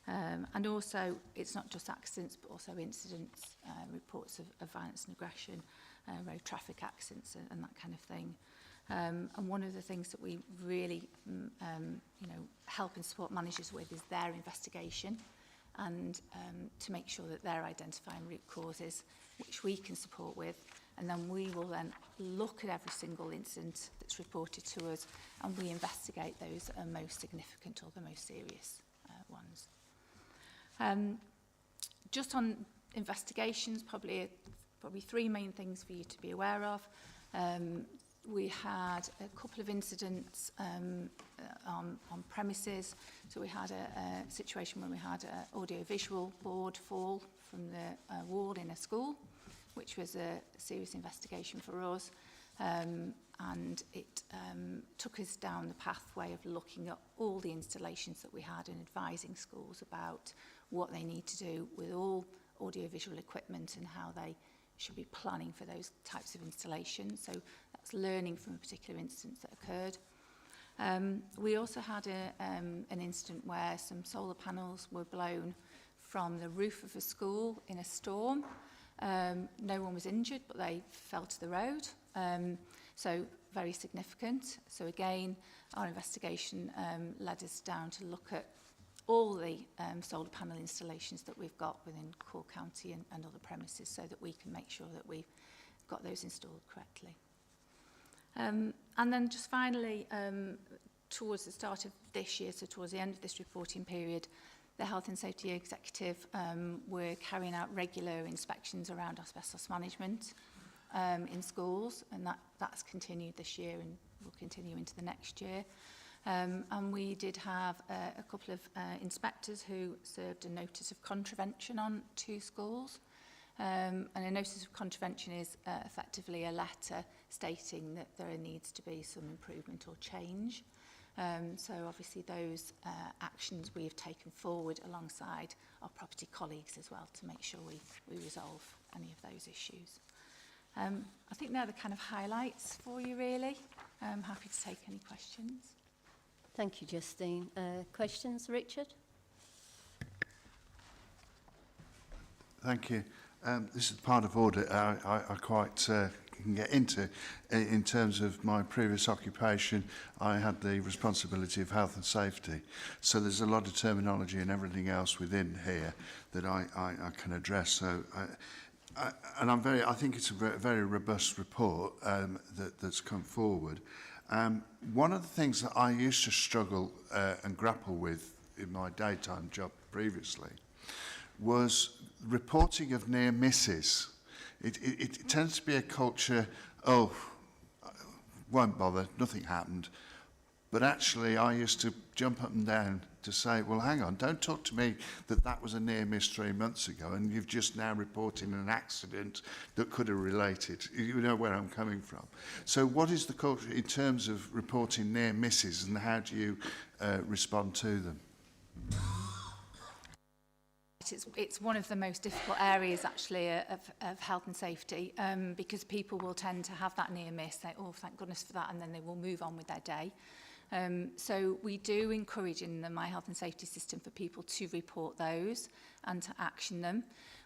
And also, it's not just accidents, but also incidents, reports of violence and aggression, road traffic accidents and that kind of thing. And one of the things that we really, you know, help and support managers with is their investigation, and to make sure that they're identifying root causes, which we can support with. And then we will then look at every single incident that's reported to us, and we investigate those that are most significant or the most serious ones. Just on investigations, probably three main things for you to be aware of. We had a couple of incidents on premises. So we had a situation where we had an audio-visual board fall from the wall in a school, which was a serious investigation for us. And it took us down the pathway of looking at all the installations that we had and advising schools about what they need to do with all audio-visual equipment and how they should be planning for those types of installations. So that's learning from a particular instance that occurred. We also had an incident where some solar panels were blown from the roof of a school in a storm. No one was injured, but they fell to the road. So very significant. So again, our investigation led us down to look at all the solar panel installations that we've got within Core County and other premises, so that we can make sure that we've got those installed correctly. And then just finally, towards the start of this year, so towards the end of this reporting period, the Health and Safety Executive were carrying out regular inspections around asbestos management in schools, and that's continued this year and will continue into the next year. And we did have a couple of inspectors who served a notice of contravention on 2 schools. And a notice of contravention is effectively a letter stating that there needs to be some improvement or change. So obviously those actions we have taken forward alongside our property colleagues as well to make sure we resolve any of those issues. I think they're the kind of highlights for you, really. I'm happy to take any questions. Thank you, Justine. Questions, Richard? Thank you. This is part of audit I quite can get into. In terms of my previous occupation, I had the responsibility of health and safety. So there's a lot of terminology and everything else within here that I can address. So I think it's a very robust report that's come forward. One of the things that I used to struggle and grapple with in my daytime job previously was reporting of near misses. It tends to be a culture, won't bother, nothing happened. But actually, I used to jump up and down to say, well, hang on, don't talk to me that was a near miss 3 months ago and you've just now reported an accident that could have related. You know where I'm coming from. So what is the culture in terms of reporting near misses, and how do you respond to them? correct. It's one of the most difficult areas actually of health and safety, because people will tend to have that near miss, say, oh, thank goodness for that, and then they will move on with their day. So we do encourage in the My Health and Safety system for people to report those and to action them.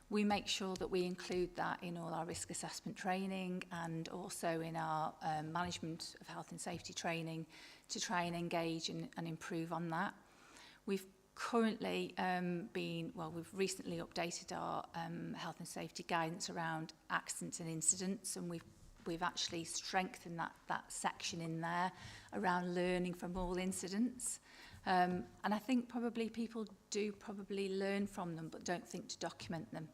We make sure that we include that in all our risk assessment training and also in our management of health and safety training to try and engage and improve on that. We've currently we've recently updated our health and safety guidance around accidents and incidents, and we've actually strengthened that section in there around learning from all incidents. And I think probably people do probably learn from them but don't think to document them.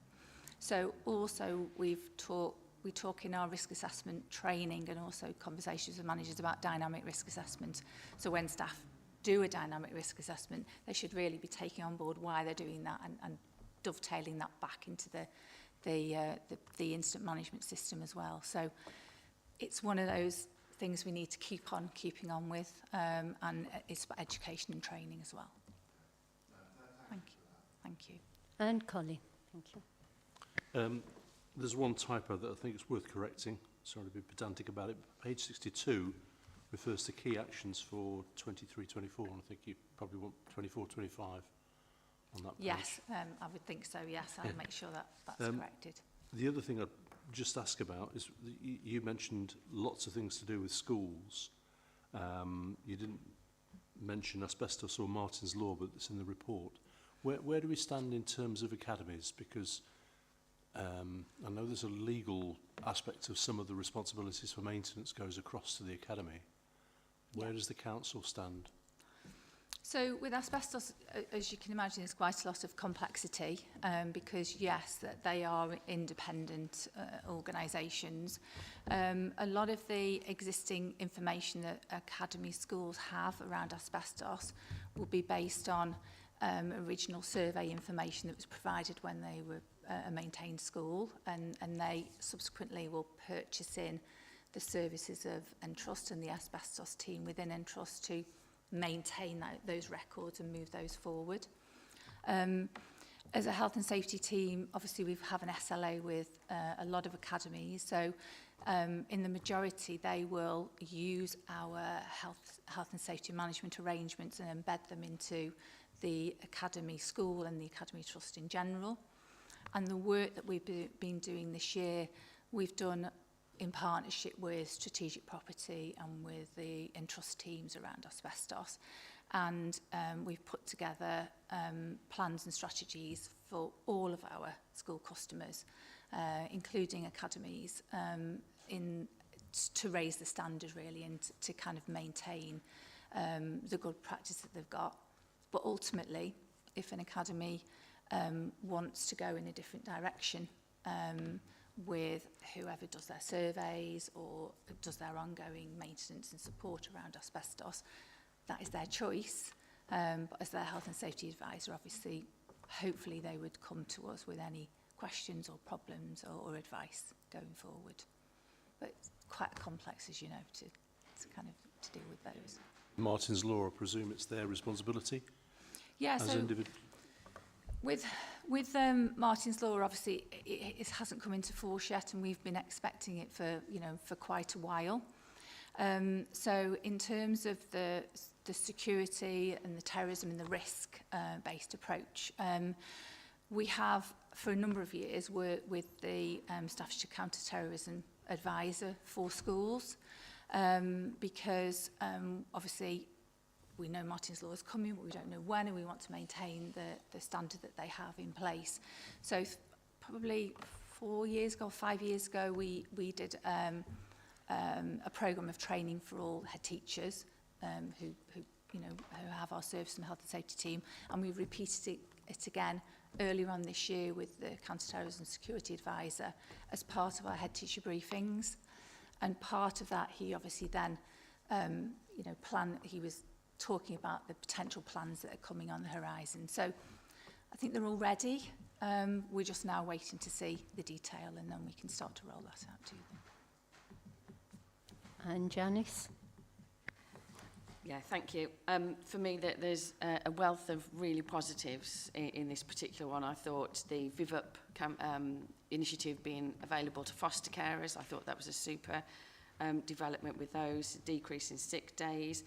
So also we talk in our risk assessment training and also conversations with managers about dynamic risk assessment. So when staff do a dynamic risk assessment, they should really be taking on board why they're doing that and dovetailing that back into the incident management system as well. So it's one of those things we need to keeping on with, and it's about education and training as well. Thank you. And Colin, thank you. There's one typo that I think is worth correcting. Sorry to be pedantic about it. Page 62 refers to key actions for 23-24, and I think you probably want 24-25 on that page. Yes, I would think so, yes. I'll make sure that's corrected. The other thing I'd just ask about is you mentioned lots of things to do with schools. You didn't mention asbestos or Martin's Law, but it's in the report. Where do we stand in terms of academies? Because I know there's a legal aspect of some of the responsibilities for maintenance goes across to the academy. Where does the council stand? So with asbestos, as you can imagine, there's quite a lot of complexity, because yes, that they are independent organisations. A lot of the existing information that academy schools have around asbestos will be based on original survey information that was provided when they were a maintained school, and they subsequently will purchase in the services of Entrust and the asbestos team within Entrust to maintain those records and move those forward. As a health and safety team, obviously we have an SLA with a lot of academies, so in the majority they will use our health and safety management arrangements and embed them into the academy school and the academy trust in general. And the work that we've been doing this year, we've done in partnership with Strategic Property and with the Entrust teams around asbestos. And we've put together plans and strategies for all of our school customers, including academies, to raise the standard really and to kind of maintain the good practice that they've got. But ultimately, if an academy wants to go in a different direction, with whoever does their surveys or does their ongoing maintenance and support around asbestos, that is their choice. But as their health and safety advisor, obviously, hopefully they would come to us with any questions or problems or advice going forward. But it's quite complex, as you know, to kind of to deal with those. Martin's Law, I presume it's their responsibility? Yeah, as so individual. With Martin's Law, obviously, it hasn't come into force yet, and we've been expecting it for quite a while. So in terms of the security and the terrorism and the risk-based approach, we have, for a number of years, worked with the Staffordshire Counter-Terrorism Advisor for schools, because obviously we know Martin's Law is coming, but we don't know when, and we want to maintain the standard that they have in place. So probably 4 years ago, 5 years ago, we did a programme of training for all head teachers who have our service and health and safety team, and we repeated it again earlier on this year with the Counter-Terrorism Security Advisor as part of our head teacher briefings. And part of that, he obviously then, he was talking about the potential plans that are coming on the horizon. So I think they're all ready. We're just now waiting to see the detail, and then we can start to roll that out to them. And Janice? Yeah, thank you. For me, there's a wealth of really positives in this particular one. I thought the VivUp initiative being available to foster carers, I thought that was a super development with those, decrease in sick days.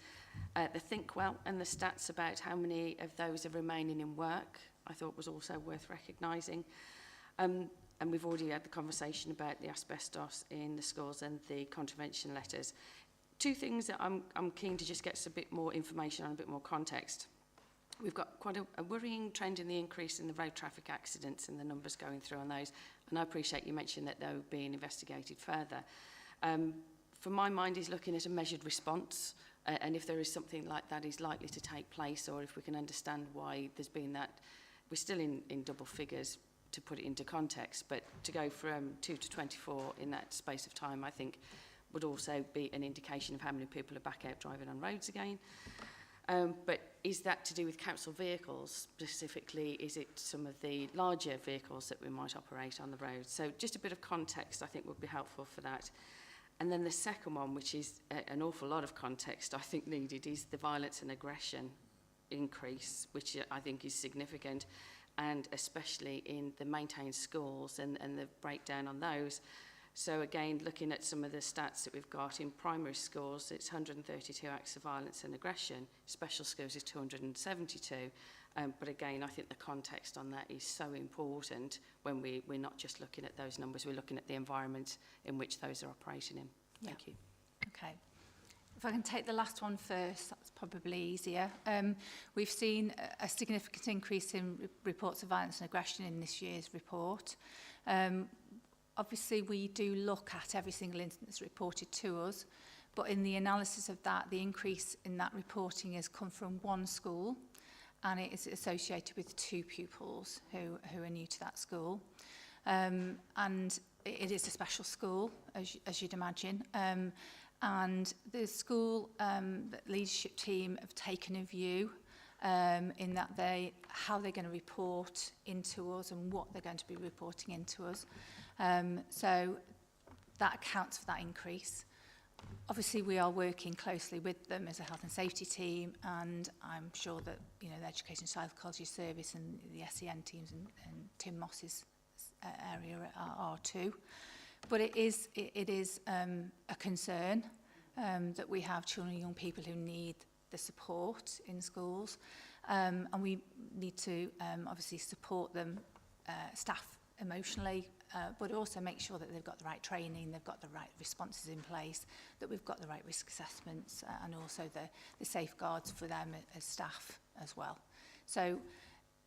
The Think Well and the stats about how many of those are remaining in work, I thought was also worth recognising. And we've already had the conversation about the asbestos in the schools and the contravention letters. Two things that I'm keen to just get a bit more information on, a bit more context. We've got quite a worrying trend in the increase in the road traffic accidents and the numbers going through on those. And I appreciate you mentioned that they're being investigated further. For my mind is looking at a measured response, and if there is something like that is likely to take place, or if we can understand why there's been that. We're still in double figures to put it into context, but to go from 2 to 24 in that space of time, I think would also be an indication of how many people are back out driving on roads again. But is that to do with council vehicles specifically? Is it some of the larger vehicles that we might operate on the road? So just a bit of context I think would be helpful for that. And then the second one, which is an awful lot of context I think needed, is the violence and aggression increase, which I think is significant, and especially in the maintained schools and the breakdown on those. So again, looking at some of the stats that we've got in primary schools, it's 132 acts of violence and aggression. Special schools is 272. But again, I think the context on that is so important when we're not just looking at those numbers, we're looking at the environment in which those are operating in. Thank you. Okay. If I can take the last one first, that's probably easier. We've seen a significant increase in reports of violence and aggression in this year's report. Obviously, we do look at every single instance reported to us, but in the analysis of that, the increase in that reporting has come from one school, and it is associated with 2 pupils who are new to that school. And it is a special school, as you'd imagine. And the school the leadership team have taken a view in that how they're going to report into us and what they're going to be reporting into us. So that accounts for that increase. Obviously, we are working closely with them as a health and safety team, and I'm sure that the Education Psychology Service and the SEN teams and Tim Moss's area are too. But it is a concern that we have children and young people who need the support in schools, and we need to obviously support them, staff emotionally, but also make sure that they've got the right training, they've got the right responses in place, that we've got the right risk assessments, and also the safeguards for them as staff as well. So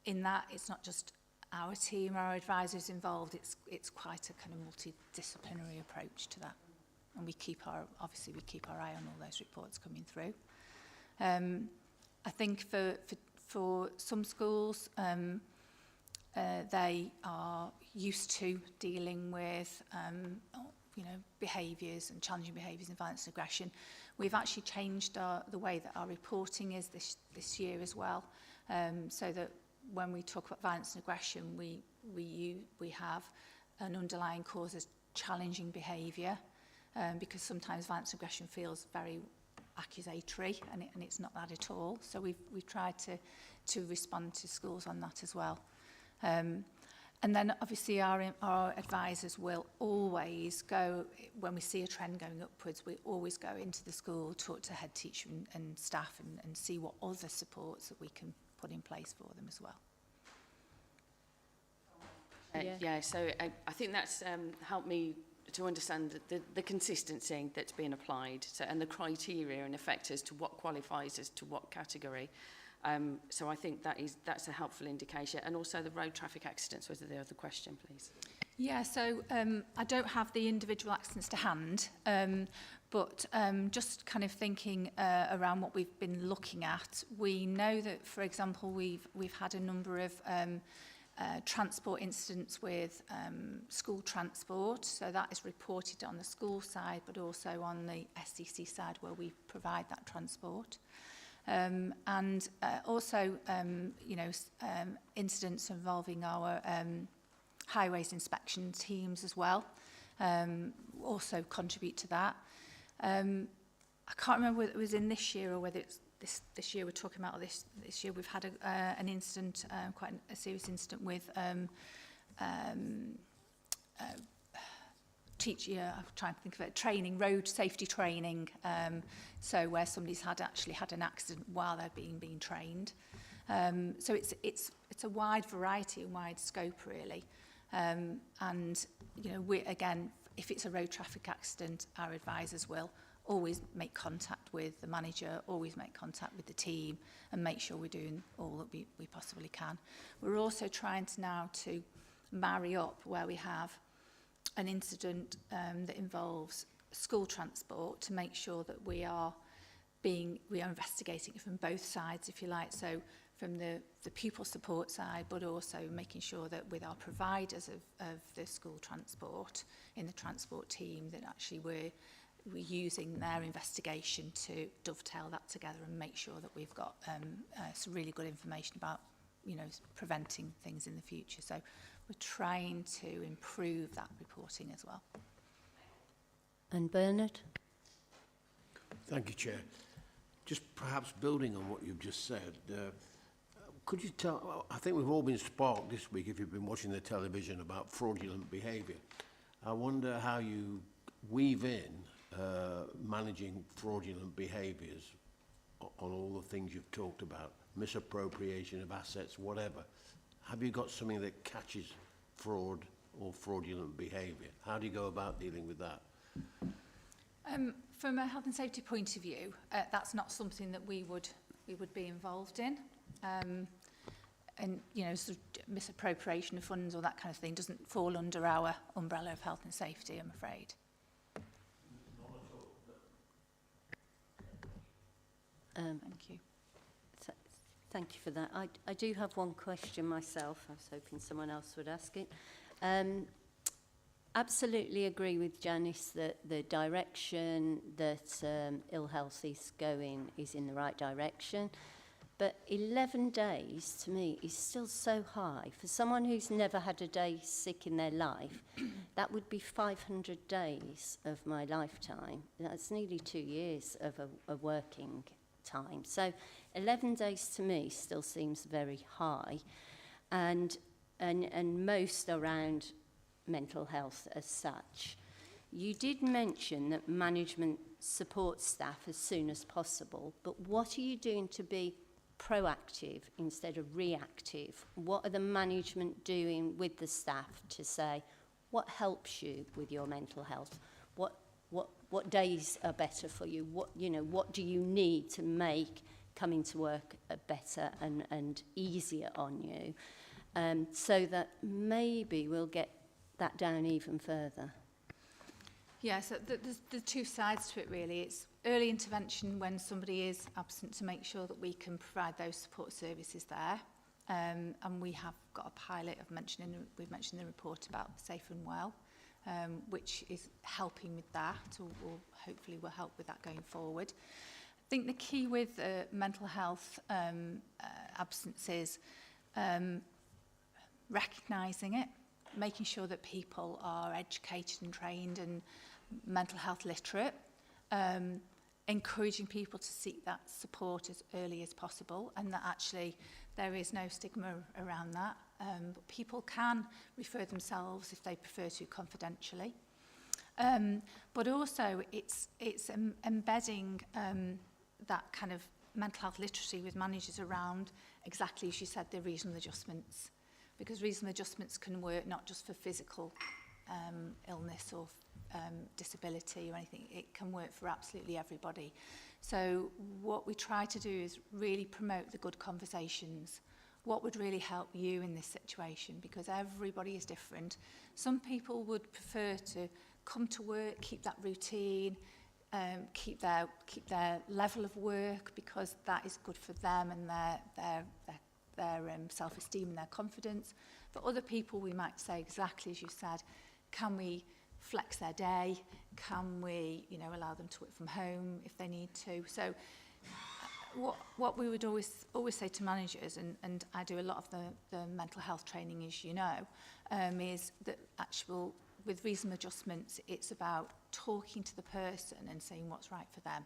in that, it's not just our team, our advisors involved, it's quite a kind of multidisciplinary approach to that. And we keep our eye on all those reports coming through. I think for some schools, they are used to dealing with behaviours and challenging behaviours and violence and aggression. We've actually changed the way that our reporting is this year as well, so that when we talk about violence and aggression, we have an underlying cause as challenging behaviour, because sometimes violence and aggression feels very accusatory, and it's not that at all. So we've tried to respond to schools on that as well. And then obviously our advisors will always go, when we see a trend going upwards, we always go into the school, talk to head teacher and staff and see what other supports that we can put in place for them as well. So I think that's helped me to understand the consistency that's being applied, and the criteria and effect as to what qualifies as to what category. So I think that's a helpful indication. And also the road traffic accidents was the other question, please. Yeah, so I don't have the individual accidents to hand, but just kind of thinking around what we've been looking at, we know that, for example, we've had a number of transport incidents with school transport, so that is reported on the school side, but also on the SCC side where we provide that transport. And also, incidents involving our highways inspection teams as well, also contribute to that. I can't remember whether it was in this year or whether it's this year we're talking about, or this year we've had an incident, quite a serious incident with I'm trying to think of it, training, road safety training, so where somebody's actually had an accident while they're being trained. So it's a wide variety and wide scope really. And you know, again, if it's a road traffic accident, our advisors will always make contact with the manager, always make contact with the team, and make sure we're doing all that we possibly can. We're also trying to marry up where we have an incident that involves school transport, to make sure that we are investigating it from both sides, if you like. So from the pupil support side, but also making sure that with our providers of the school transport, in the transport team, that actually we're using their investigation to dovetail that together and make sure that we've got some really good information about, you know, preventing things in the future. So we're trying to improve that reporting as well. And Bernard? Thank you, Chair. Just perhaps building on what you've just said, could you tell, I think we've all been sparked this week, if you've been watching the television, about fraudulent behaviour. I wonder how you weave in managing fraudulent behaviours on all the things you've talked about, misappropriation of assets, whatever. Have you got something that catches fraud or fraudulent behaviour? How do you go about dealing with that? From a health and safety point of view, that's not something that we would be involved in. And you know, sort of misappropriation of funds or that kind of thing doesn't fall under our umbrella of health and safety, I'm afraid. Thank you. Thank you for that. I do have one question myself. I was hoping someone else would ask it. Absolutely agree with Janice that the direction that ill health is going is in the right direction. But 11 days, to me, is still so high. For someone who's never had a day sick in their life, that would be 500 days of my lifetime. That's nearly 2 years of a working time. So 11 days to me still seems very high. And most around mental health as such. You did mention that management supports staff as soon as possible, but what are you doing to be proactive instead of reactive? What are the management doing with the staff to say what helps you with your mental health? What days are better for you? What do you need to make coming to work better and easier on you, so that maybe we'll get that down even further? Yeah, so there's two sides to it really. It's early intervention when somebody is absent, to make sure that we can provide those support services there. And we have got a pilot we've mentioned in the report about Safe and Well, which is helping with that, or hopefully will help with that going forward. I think the key with mental health absences, recognising it, making sure that people are educated and trained and mental health literate, encouraging people to seek that support as early as possible, and that actually there is no stigma around that. But people can refer themselves if they prefer to confidentially. But also it's embedding that kind of mental health literacy with managers around, exactly as you said, the reasonable adjustments. Because reasonable adjustments can work not just for physical illness or disability or anything, it can work for absolutely everybody. So what we try to do is really promote the good conversations. What would really help you in this situation? Because everybody is different. Some people would prefer to come to work, keep that routine, keep their level of work, because that is good for them and their self-esteem and their confidence. For other people, we might say exactly as you said, can we flex their day? Can we, allow them to work from home if they need to? So what we would always say to managers, and I do a lot of the mental health training, as you know, is that with reasonable adjustments, it's about talking to the person and saying what's right for them.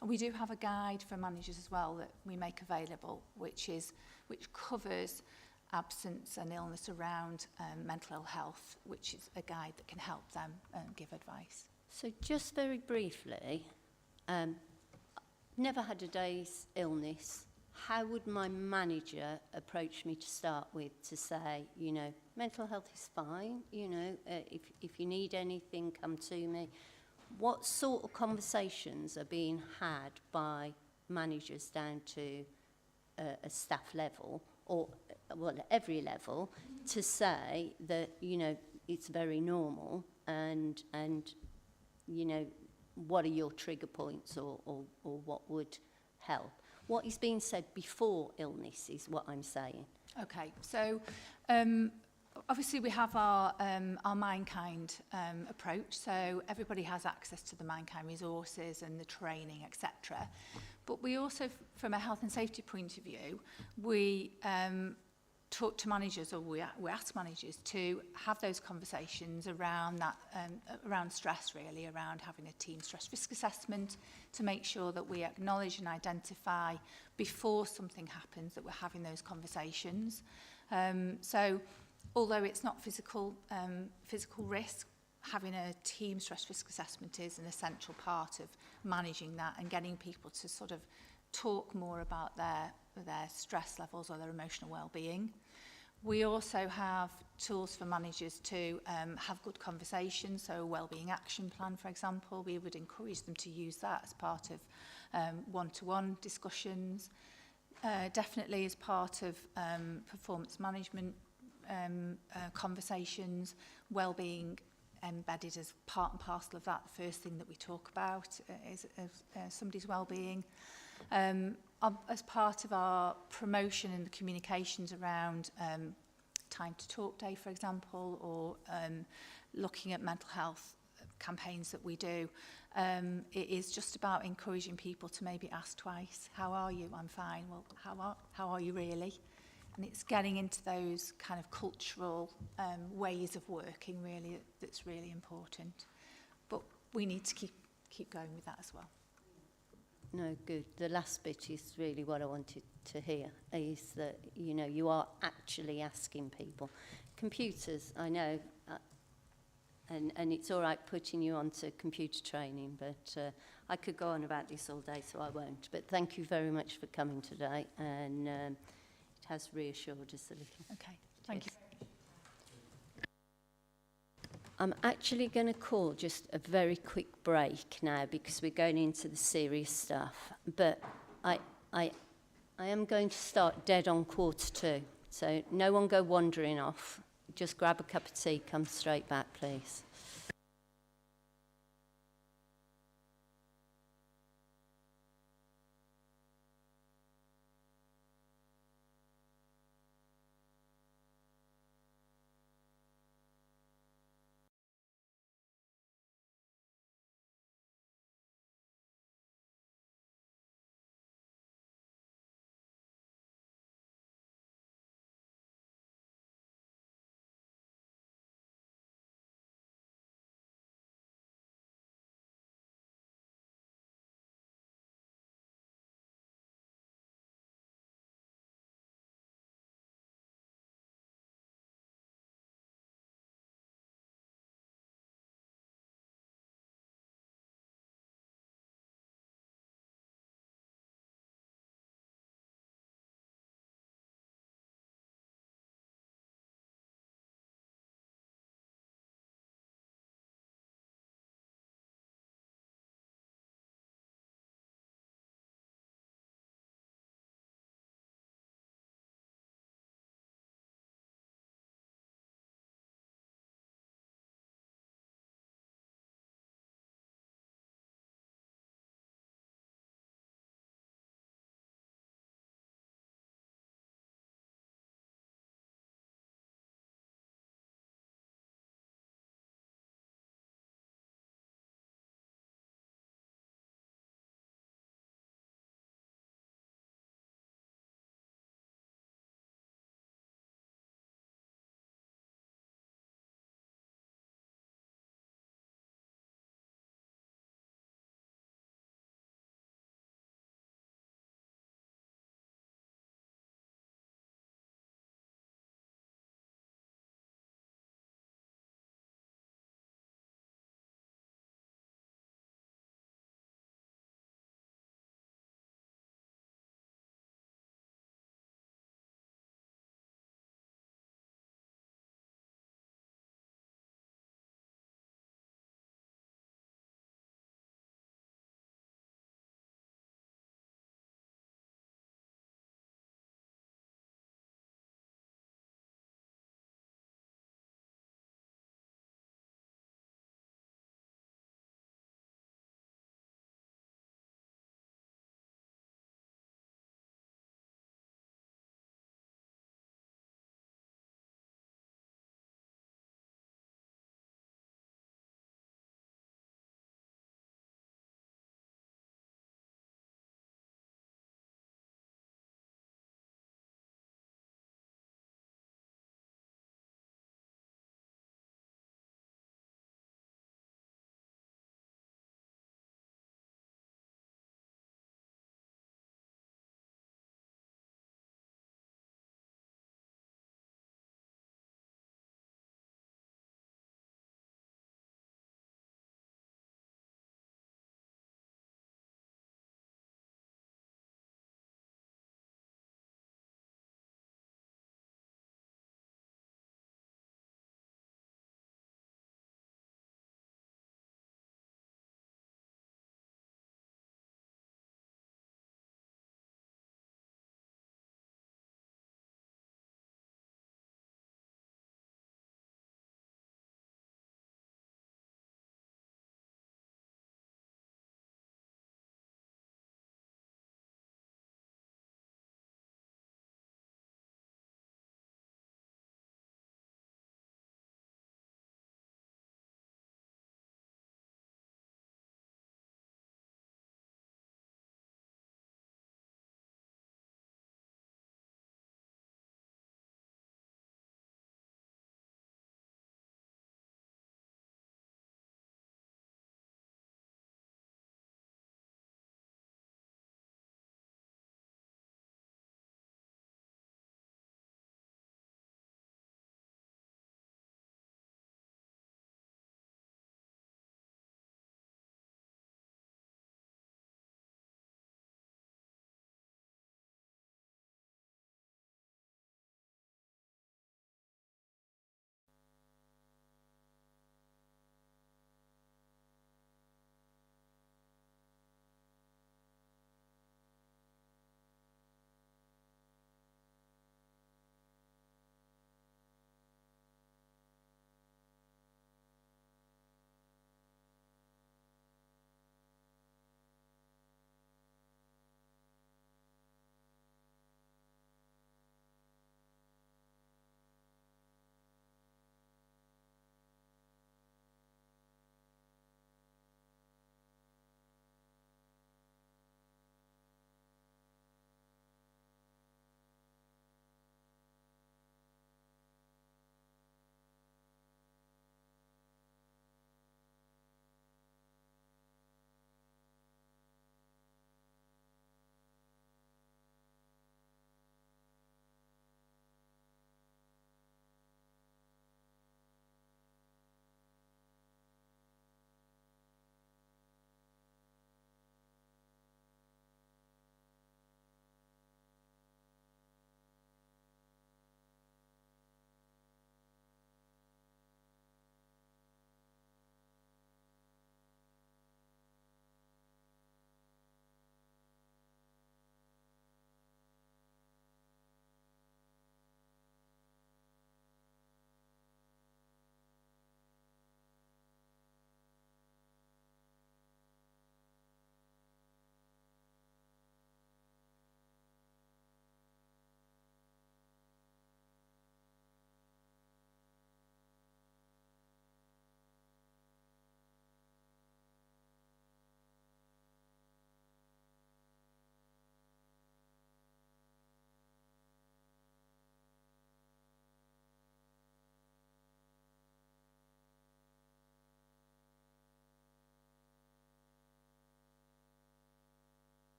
And we do have a guide for managers as well that we make available, which covers absence and illness around mental ill health, which is a guide that can help them give advice. So just very briefly, never had a day's illness. How would my manager approach me to start with to say, you know, mental health is fine, you know, if you need anything, come to me. What sort of conversations are being had by managers down to a staff level, or, well, at every level, to say that, you know, it's very normal and you know, what are your trigger points or what would help? What is being said before illness is what I'm saying. Okay, so obviously we have our Mindkind approach, so everybody has access to the Mindkind resources and the training, etc. But we also, from a health and safety point of view, we talk to managers, or we ask managers to have those conversations around that, around stress really, around having a team stress risk assessment to make sure that we acknowledge and identify before something happens that we're having those conversations. So although it's not physical risk, having a team stress risk assessment is an essential part of managing that and getting people to sort of talk more about their stress levels or their emotional well-being. We also have tools for managers to have good conversations, so a well-being action plan, for example. We would encourage them to use that as part of one-to-one discussions, definitely as part of performance management conversations, well-being embedded as part and parcel of that. The first thing that we talk about is somebody's well-being. As part of our promotion and the communications around Time to Talk Day, for example, or looking at mental health campaigns that we do, it is just about encouraging people to maybe ask twice, how are you? I'm fine. Well, how are you really? And it's getting into those kind of cultural ways of working really that's really important. But we need to keep going with that as well. No, good. The last bit is really what I wanted to hear, is that, you know, you are actually asking people. Computers, I know, and it's all right putting you onto computer training, but I could go on about this all day, so I won't. But thank you very much for coming today, and it has reassured us a little. Okay, thank you. I'm actually going to call just a very quick break now because we're going into the serious stuff. But I am going to start dead on 1:45. So no one go wandering off. Just grab a cup of tea, come straight back, please.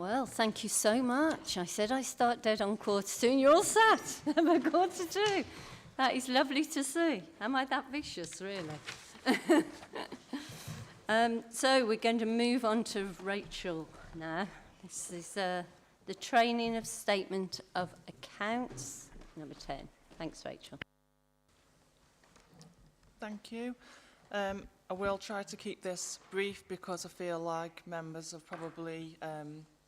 Well, thank you so much. I said I start dead on 2:45 and you're all sat at 2:45. That is lovely to see. Am I that vicious, really? So we're going to move on to Rachel now. This is the training of statement of accounts, number 10. Thanks, Rachel. Thank you. I will try to keep this brief because I feel like members have probably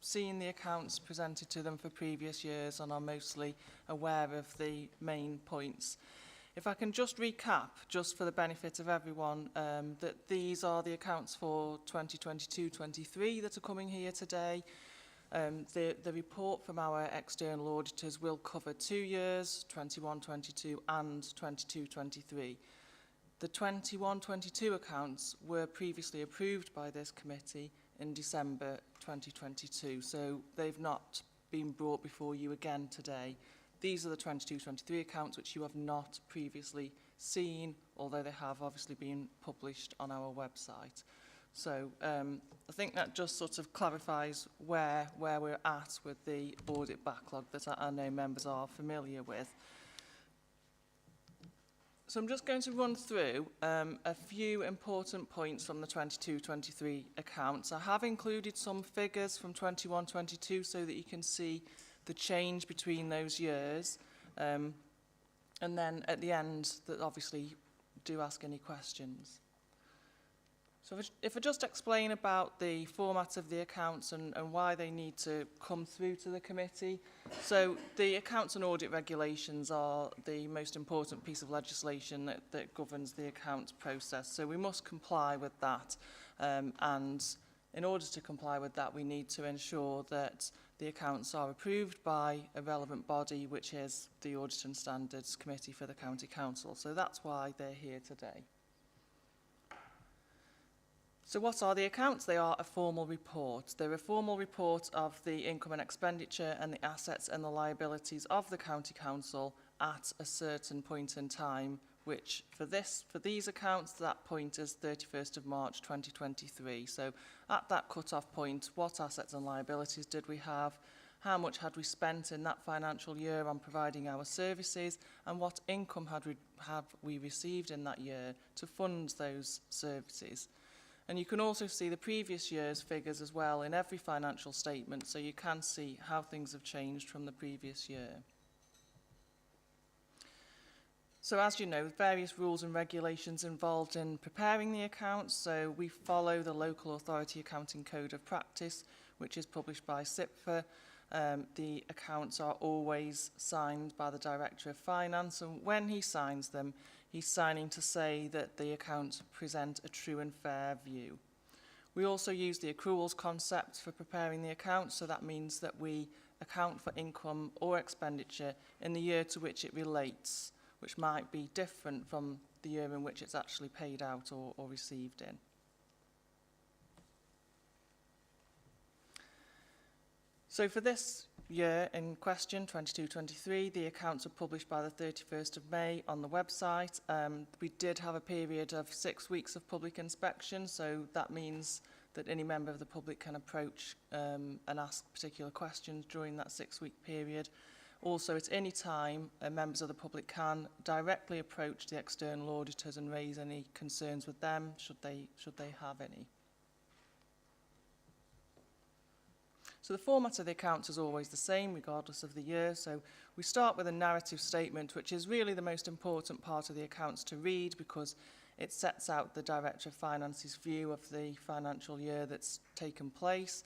seen the accounts presented to them for previous years and are mostly aware of the main points. If I can just recap, just for the benefit of everyone, that these are the accounts for 2022-23 that are coming here today. The report from our external auditors will cover 2 years, 21-22 and 22-23. The 21-22 accounts were previously approved by this committee in December 2022, so they've not been brought before you again today. These are the 22-23 accounts which you have not previously seen, although they have obviously been published on our website. So I think that just sort of clarifies where we're at with the audit backlog that I know members are familiar with. So I'm just going to run through a few important points from the 22-23 accounts. I have included some figures from 21-22 so that you can see the change between those years. And then at the end, that obviously do ask any questions. So if I just explain about the format of the accounts and why they need to come through to the committee. So the accounts and audit regulations are the most important piece of legislation that governs the accounts process. So we must comply with that. And in order to comply with that, we need to ensure that the accounts are approved by a relevant body, which is the Audit and Standards Committee for the County Council. So that's why they're here today. So what are the accounts? They are a formal report. They're a formal report of the income and expenditure and the assets and the liabilities of the County Council at a certain point in time, which for these accounts, that point is 31st of March 2023. So at that cut-off point, what assets and liabilities did we have? How much had we spent in that financial year on providing our services? And what income have we received in that year to fund those services? And you can also see the previous year's figures as well in every financial statement, so you can see how things have changed from the previous year. So as you know, various rules and regulations involved in preparing the accounts. So we follow the Local Authority Accounting Code of Practice, which is published by SIPFA. The accounts are always signed by the Director of Finance, and when he signs them, he's signing to say that the accounts present a true and fair view. We also use the accruals concept for preparing the accounts, so that means that we account for income or expenditure in the year to which it relates, which might be different from the year in which it's actually paid out or received in. So for this year in question, 22-23, the accounts were published by the 31st of May on the website. We did have a period of 6 weeks of public inspection, so that means that any member of the public can approach and ask particular questions during that 6-week period. Also, at any time, members of the public can directly approach the external auditors and raise any concerns with them, should they have any. So the format of the accounts is always the same, regardless of the year. So we start with a narrative statement, which is really the most important part of the accounts to read because it sets out the Director of Finance's view of the financial year that's taken place,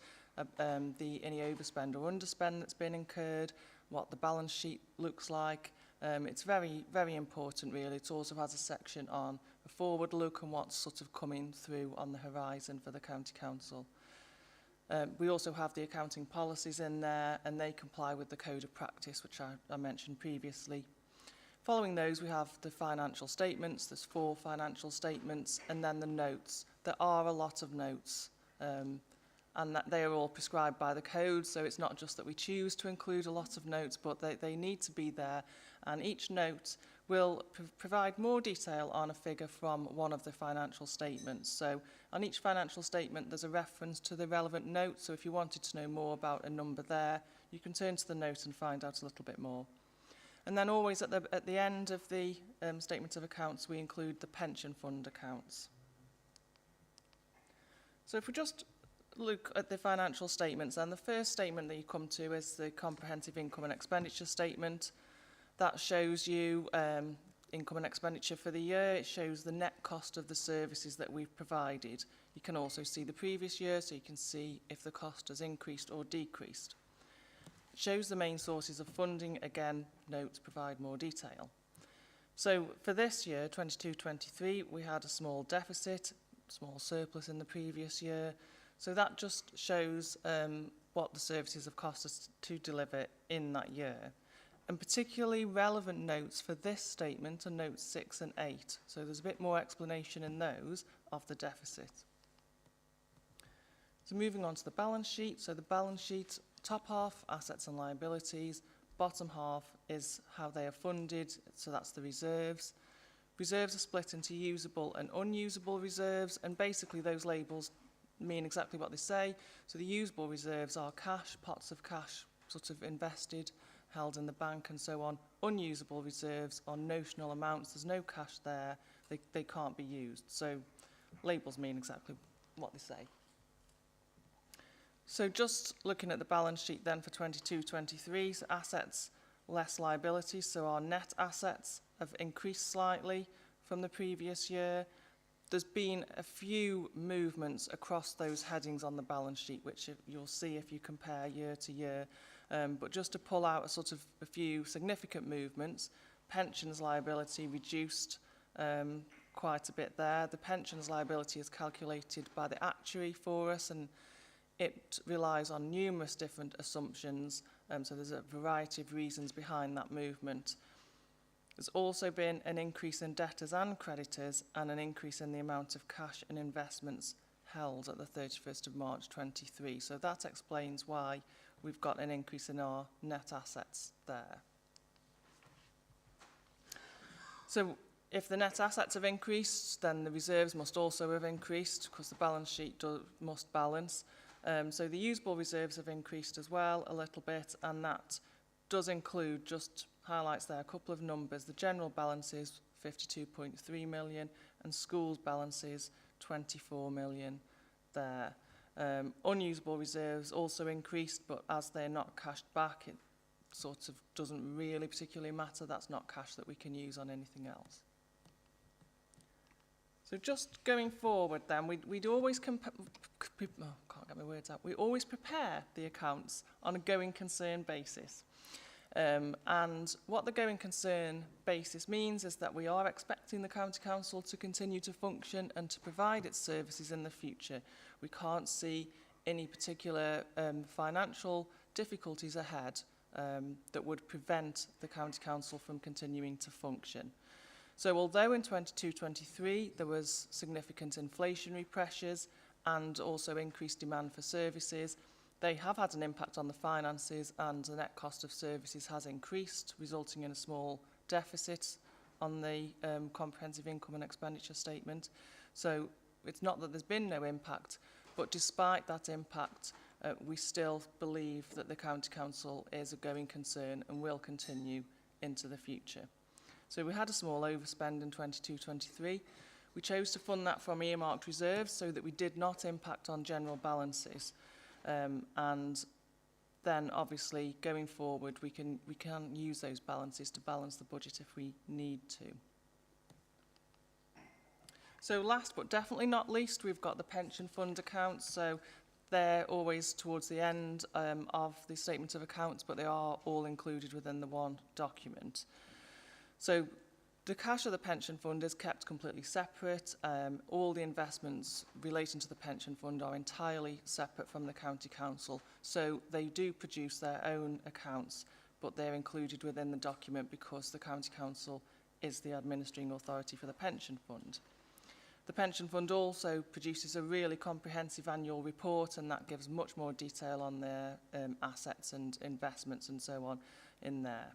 any overspend or underspend that's been incurred, what the balance sheet looks like. It's very, very important, really. It also has a section on a forward look and what's sort of coming through on the horizon for the County Council. We also have the accounting policies in there, and they comply with the Code of Practice, which I mentioned previously. Following those, we have the financial statements. There's 4 financial statements, and then the notes. There are a lot of notes, and that they are all prescribed by the code, so it's not just that we choose to include a lot of notes, but they need to be there. And each note will provide more detail on a figure from one of the financial statements. So on each financial statement, there's a reference to the relevant note. So if you wanted to know more about a number there, you can turn to the note and find out a little bit more. And then always at the end of the statement of accounts, we include the pension fund accounts. So if we just look at the financial statements, then the first statement that you come to is the comprehensive income and expenditure statement. That shows you income and expenditure for the year. It shows the net cost of the services that we've provided. You can also see the previous year, so you can see if the cost has increased or decreased. It shows the main sources of funding. Again, notes provide more detail. So for this year, 22-23, we had a small deficit, small surplus in the previous year. So that just shows what the services have cost us to deliver in that year. And particularly relevant notes for this statement are notes 6 and 8. So there's a bit more explanation in those of the deficit. So moving on to the balance sheet. So the balance sheet, top half, assets and liabilities. Bottom half is how they are funded. So that's the reserves. Reserves are split into usable and unusable reserves. And basically those labels mean exactly what they say. So the usable reserves are cash, pots of cash sort of invested, held in the bank and so on. Unusable reserves are notional amounts. There's no cash there. They can't be used. So labels mean exactly what they say. So just looking at the balance sheet then for 22-23, so assets less liabilities. So our net assets have increased slightly from the previous year. There's been a few movements across those headings on the balance sheet, which you'll see if you compare year to year. But just to pull out a few significant movements, pensions liability reduced quite a bit there. The pensions liability is calculated by the actuary for us, and it relies on numerous different assumptions. So there's a variety of reasons behind that movement. There's also been an increase in debtors and creditors and an increase in the amount of cash and investments held at the 31st of March 23. So that explains why we've got an increase in our net assets there. So if the net assets have increased, then the reserves must also have increased because the balance sheet must balance. So the usable reserves have increased as well a little bit, and that does include, just highlights there, a couple of numbers. The general balance is 52.3 million and schools balances 24 million there. Unusable reserves also increased, but as they're not cashed back, it sort of doesn't really particularly matter. That's not cash that we can use on anything else. So just going forward then, we'd always we always prepare the accounts on a going concern basis. And what the going concern basis means is that we are expecting the County Council to continue to function and to provide its services in the future. We can't see any particular financial difficulties ahead that would prevent the County Council from continuing to function. So although in 22-23 there was significant inflationary pressures and also increased demand for services, they have had an impact on the finances, and the net cost of services has increased, resulting in a small deficit on the comprehensive income and expenditure statement. So it's not that there's been no impact, but despite that impact, we still believe that the County Council is a going concern and will continue into the future. So we had a small overspend in 22-23. We chose to fund that from earmarked reserves so that we did not impact on general balances. And then obviously going forward we can use those balances to balance the budget if we need to. So last but definitely not least, we've got the pension fund accounts. So they're always towards the end of the statement of accounts, but they are all included within the one document. So the cash of the pension fund is kept completely separate. All the investments relating to the pension fund are entirely separate from the County Council. So they do produce their own accounts, but they're included within the document because the County Council is the administering authority for the pension fund. The pension fund also produces a really comprehensive annual report, and that gives much more detail on their assets and investments and so on in there.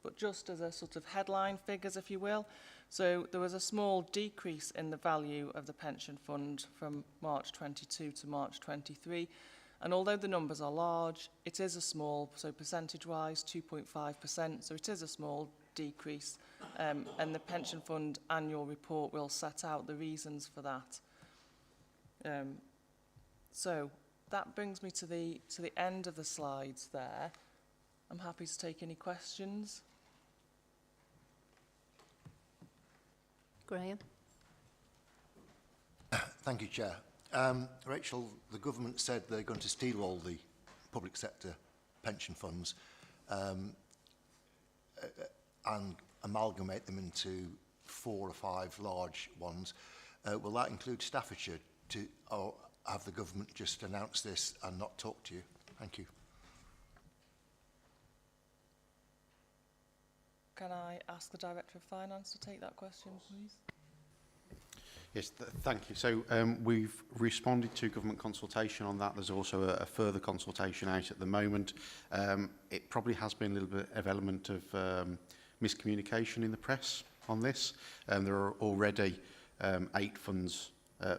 but just as a sort of headline figures, if you will. So there was a small decrease in the value of the pension fund from March 22 to March 23. And although the numbers are large, it is a small, so percentage-wise, 2.5%, so it is a small decrease. And the pension fund annual report will set out the reasons for that. So that brings me to the end of the slides there. I'm happy to take any questions. Graham? Thank you, Chair. Rachel, the government said they're going to steal all the public sector pension funds and amalgamate them into 4 or 5 large ones. Will that include Staffordshire, or have the government just announced this and not talked to you? Thank you. Can I ask the Director of Finance to take that question, please? Yes, thank you. So we've responded to government consultation on that. There's also a further consultation out at the moment. It probably has been a little bit of element of miscommunication in the press on this. There are already 8 funds,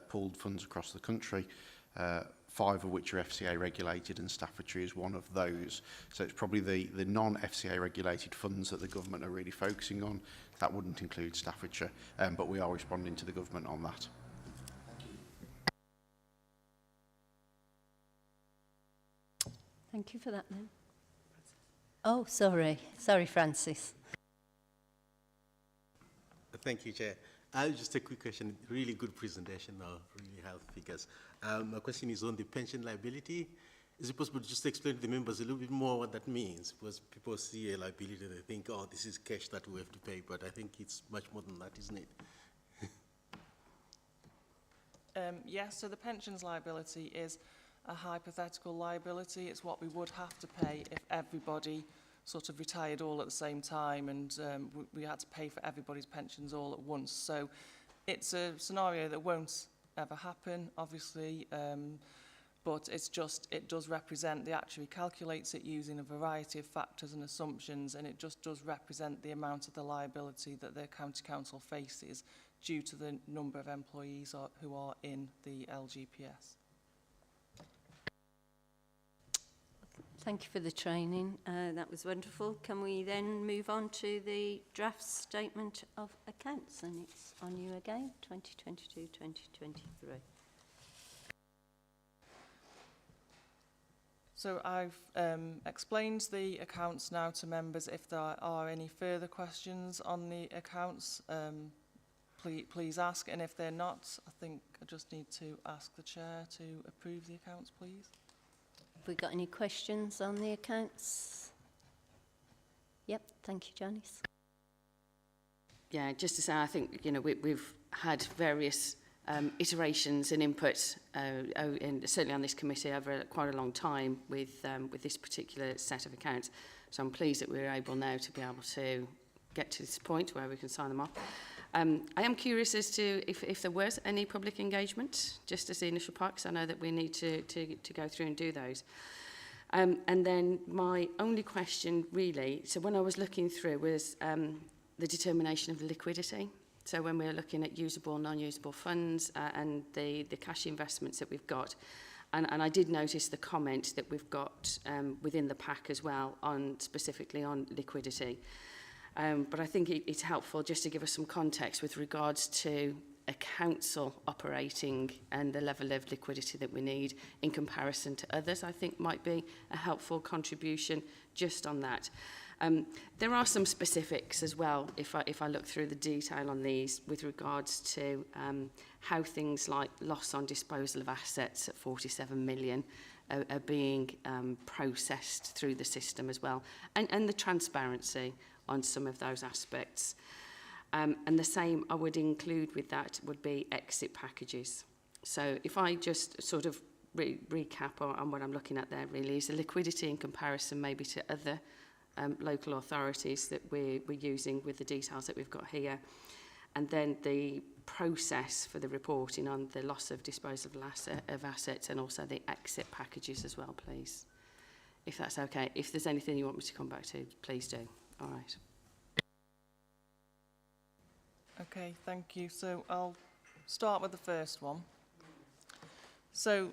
pooled funds across the country, 5 of which are FCA regulated, and Staffordshire is one of those. So it's probably the non-FCA regulated funds that the government are really focusing on. That wouldn't include Staffordshire, but we are responding to the government on that. Thank you for that, then. Oh, sorry, Francis. Thank you, Chair. Just a quick question. Really good presentation now, really health figures. My question is on the pension liability. Is it possible to just explain to the members a little bit more what that means? Because people see a liability, they think, oh, this is cash that we have to pay, but I think it's much more than that, isn't it? Yes, so the pensions liability is a hypothetical liability. It's what we would have to pay if everybody sort of retired all at the same time, and we had to pay for everybody's pensions all at once. So it's a scenario that won't ever happen, obviously, but it's just, it does represent, the actuary calculates it using a variety of factors and assumptions, and it just does represent the amount of the liability that the county council faces due to the number of employees who are in the LGPS. Thank you for the training. That was wonderful. Can we then move on to the draft statement of accounts? And it's on you again, 2022-2023. So I've explained the accounts now to members. If there are any further questions on the accounts, please ask. And if they're not, I think I just need to ask the Chair to approve the accounts, please. Have we got any questions on the accounts? Yep, thank you, Janice. Yeah, just to say, I think, you know, we've had various iterations and input, and certainly on this committee over quite a long time with this particular set of accounts. So I'm pleased that we're able now to be able to get to this point where we can sign them off. I am curious as to if there was any public engagement, just as the initial part, because I know that we need to go through and do those. And then my only question really, so when I was looking through, was the determination of the liquidity. So when we're looking at usable, non-usable funds and the cash investments that we've got, and I did notice the comment that we've got within the pack as well, on specifically on liquidity. But I think it's helpful just to give us some context with regards to a council operating and the level of liquidity that we need in comparison to others. I think might be a helpful contribution just on that. There are some specifics as well, if I look through the detail on these, with regards to how things like loss on disposal of assets at 47 million are being processed through the system as well, and the transparency on some of those aspects. And the same I would include with that would be exit packages. So if I just sort of recap on what I'm looking at there, really is the liquidity in comparison maybe to other local authorities that we're using with the details that we've got here, and then the process for the reporting on the loss of disposal of assets, and also the exit packages as well, please, if that's okay. If there's anything you want me to come back to, please do. All right. Okay, thank you. So I'll start with the first one. So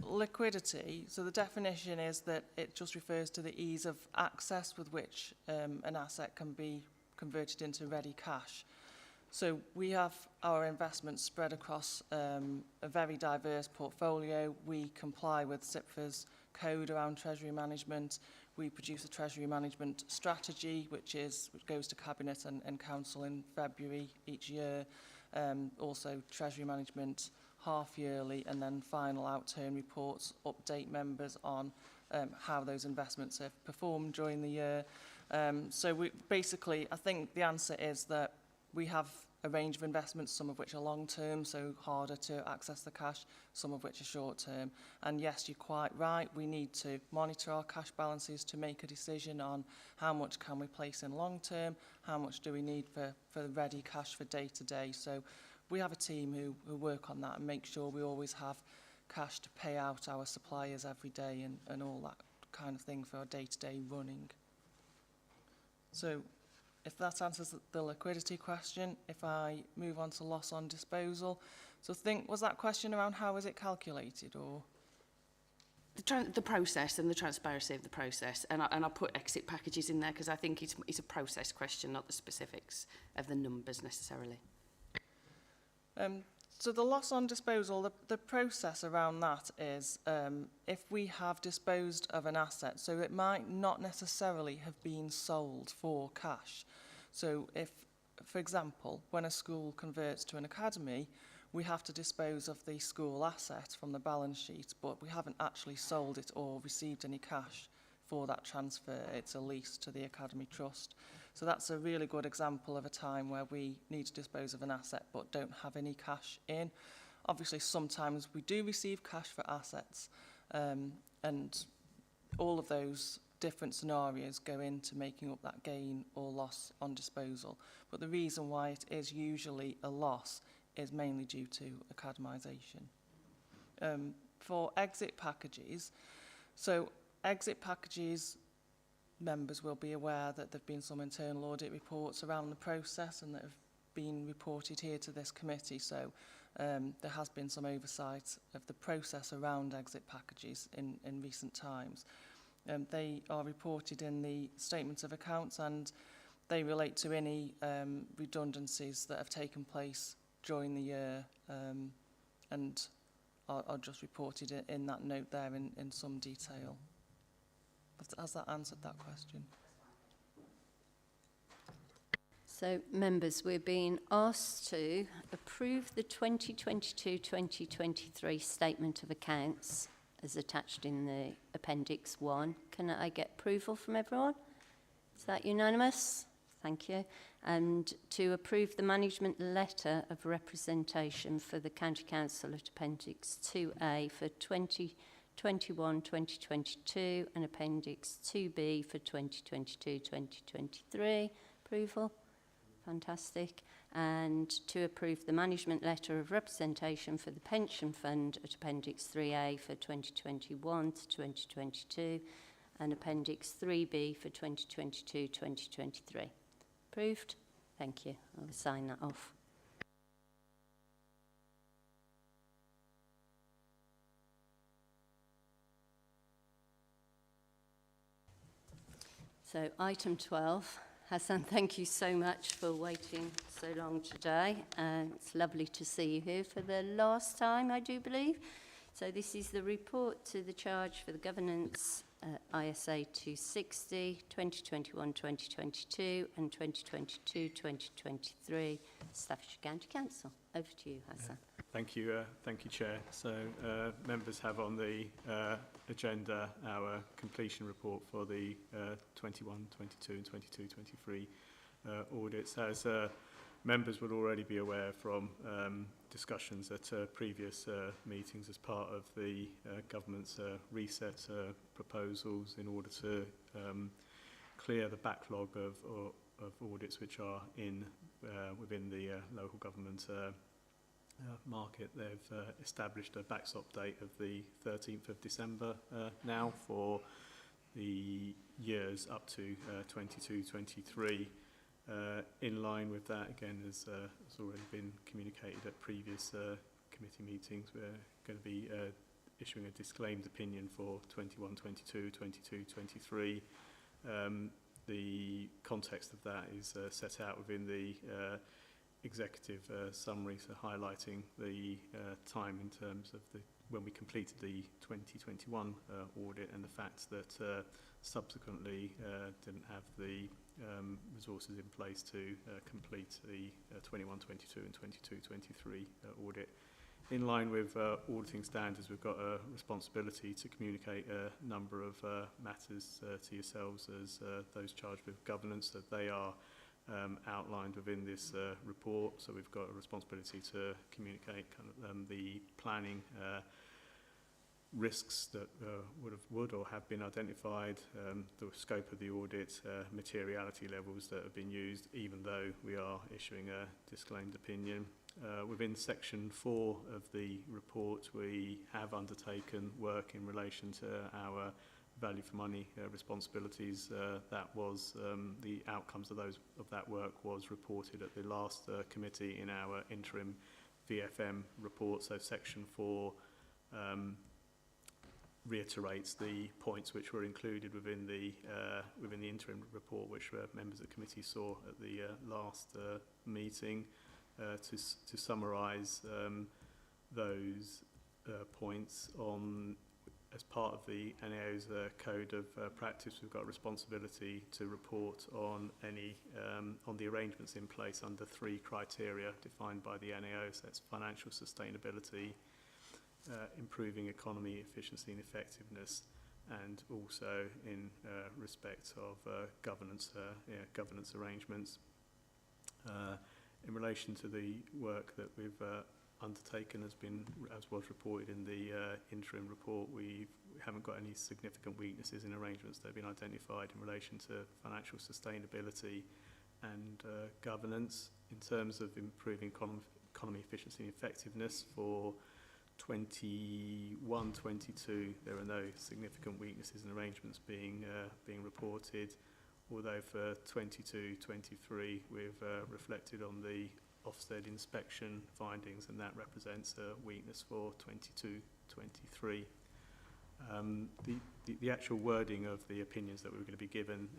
liquidity, so the definition is that it just refers to the ease of access with which an asset can be converted into ready cash. So we have our investments spread across a very diverse portfolio. We comply with SIPFA's code around treasury management. We produce a treasury management strategy, which goes to Cabinet and Council in February each year. Also treasury management half-yearly, and then final outturn reports update members on how those investments have performed during the year. So we basically, I think the answer is that we have a range of investments, some of which are long-term, so harder to access the cash, some of which are short-term. And yes, you're quite right, we need to monitor our cash balances to make a decision on how much can we place in long-term, how much do we need for ready cash for day-to-day. So we have a team who work on that and make sure we always have cash to pay out our suppliers every day and all that kind of thing for our day-to-day running. So if that answers the liquidity question, if I move on to loss on disposal. So was that question around how is it calculated, or? The process and the transparency of the process. And I put exit packages in there because I think it's a process question, not the specifics of the numbers necessarily. So the loss on disposal, the process around that is if we have disposed of an asset, so it might not necessarily have been sold for cash. So if, for example, when a school converts to an academy, we have to dispose of the school asset from the balance sheet, but we haven't actually sold it or received any cash for that transfer. It's a lease to the Academy Trust. So that's a really good example of a time where we need to dispose of an asset but don't have any cash in. Obviously, sometimes we do receive cash for assets, and all of those different scenarios go into making up that gain or loss on disposal. But the reason why it is usually a loss is mainly due to academisation. For exit packages, so exit packages, members will be aware that there have been some internal audit reports around the process and that have been reported here to this committee. So there has been some oversight of the process around exit packages in recent times. They are reported in the statements of accounts, and they relate to any redundancies that have taken place during the year and are just reported in that note there in some detail. Has that answered that question? So, members, we're being asked to approve the 2022-2023 Statement of Accounts as attached in the Appendix 1. Can I get approval from everyone? Is that unanimous? Thank you. And to approve the management letter of representation for the County Council at Appendix 2A for 2021-2022 and Appendix 2B for 2022-2023. Approval? Fantastic. And to approve the management letter of representation for the pension fund at Appendix 3A for 2021 to 2022 and Appendix 3B for 2022-2023. Approved? Thank you. I'll sign that off. So, item 12. Hassan, thank you so much for waiting so long today. It's lovely to see you here for the last time, I do believe. So this is the report to the charge for the governance ISA 260, 2021-2022 and 2022-2023 Staffordshire County Council. Over to you, Hassan. Thank you, Chair. So members have on the agenda our completion report for the 21, 22 and 22, 23 audits. As members would already be aware from discussions at previous meetings as part of the government's reset proposals in order to clear the backlog of audits which are within the local government market. They've established a backstop date of the 13th of December now for the years up to 22-23. In line with that, again, as has already been communicated at previous committee meetings, we're going to be issuing a disclaimed opinion for 21-22, 22-23. The context of that is set out within the executive summary, so highlighting the time in terms of when we completed the 2021 audit, and the fact that subsequently didn't have the resources in place to complete the 21-22 and 22-23 audit. In line with auditing standards, we've got a responsibility to communicate a number of matters to yourselves as those charged with governance, that they are outlined within this report. So we've got a responsibility to communicate kind of the planning risks that would or have been identified, the scope of the audit, materiality levels that have been used, even though we are issuing a disclaimed opinion. Within section 4 of the report, we have undertaken work in relation to our value for money responsibilities. That was the outcomes of that work was reported at the last committee in our interim VFM report. So section 4 reiterates the points which were included within the interim report, which members of the committee saw at the last meeting. To summarise those points, as part of the NAO's code of practice, we've got a responsibility to report on the arrangements in place under 3 criteria defined by the NAO. So that's financial sustainability, improving economy, efficiency and effectiveness, and also in respect of governance arrangements. In relation to the work that we've undertaken, as was reported in the interim report, we haven't got any significant weaknesses in arrangements that have been identified in relation to financial sustainability and governance. In terms of improving economy efficiency and effectiveness for 21-22, there are no significant weaknesses in arrangements being reported. Although for 22-23, we've reflected on the Ofsted inspection findings, and that represents a weakness for 22-23. The actual wording of the opinions that we're going to be given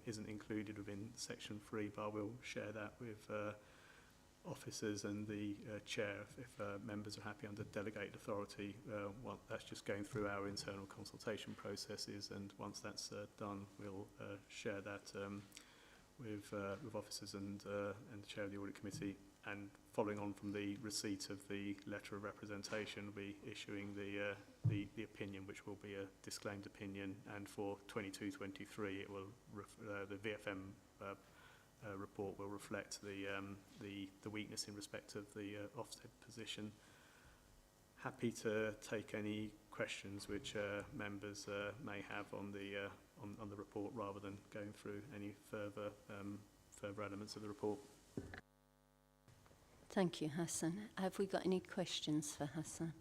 isn't included within section 3, but I will share that with officers and the chair if members are happy under delegated authority. Well, that's just going through our internal consultation processes, and once that's done, we'll share that with officers and the chair of the audit committee. And following on from the receipt of the letter of representation, we'll be issuing the opinion, which will be a disclaimed opinion. And for 22-23, it will the VFM report will reflect the weakness in respect of the Ofsted position. Happy to take any questions which members may have on the report, rather than going through any further elements of the report. Thank you, Hassan. Have we got any questions for Hassan?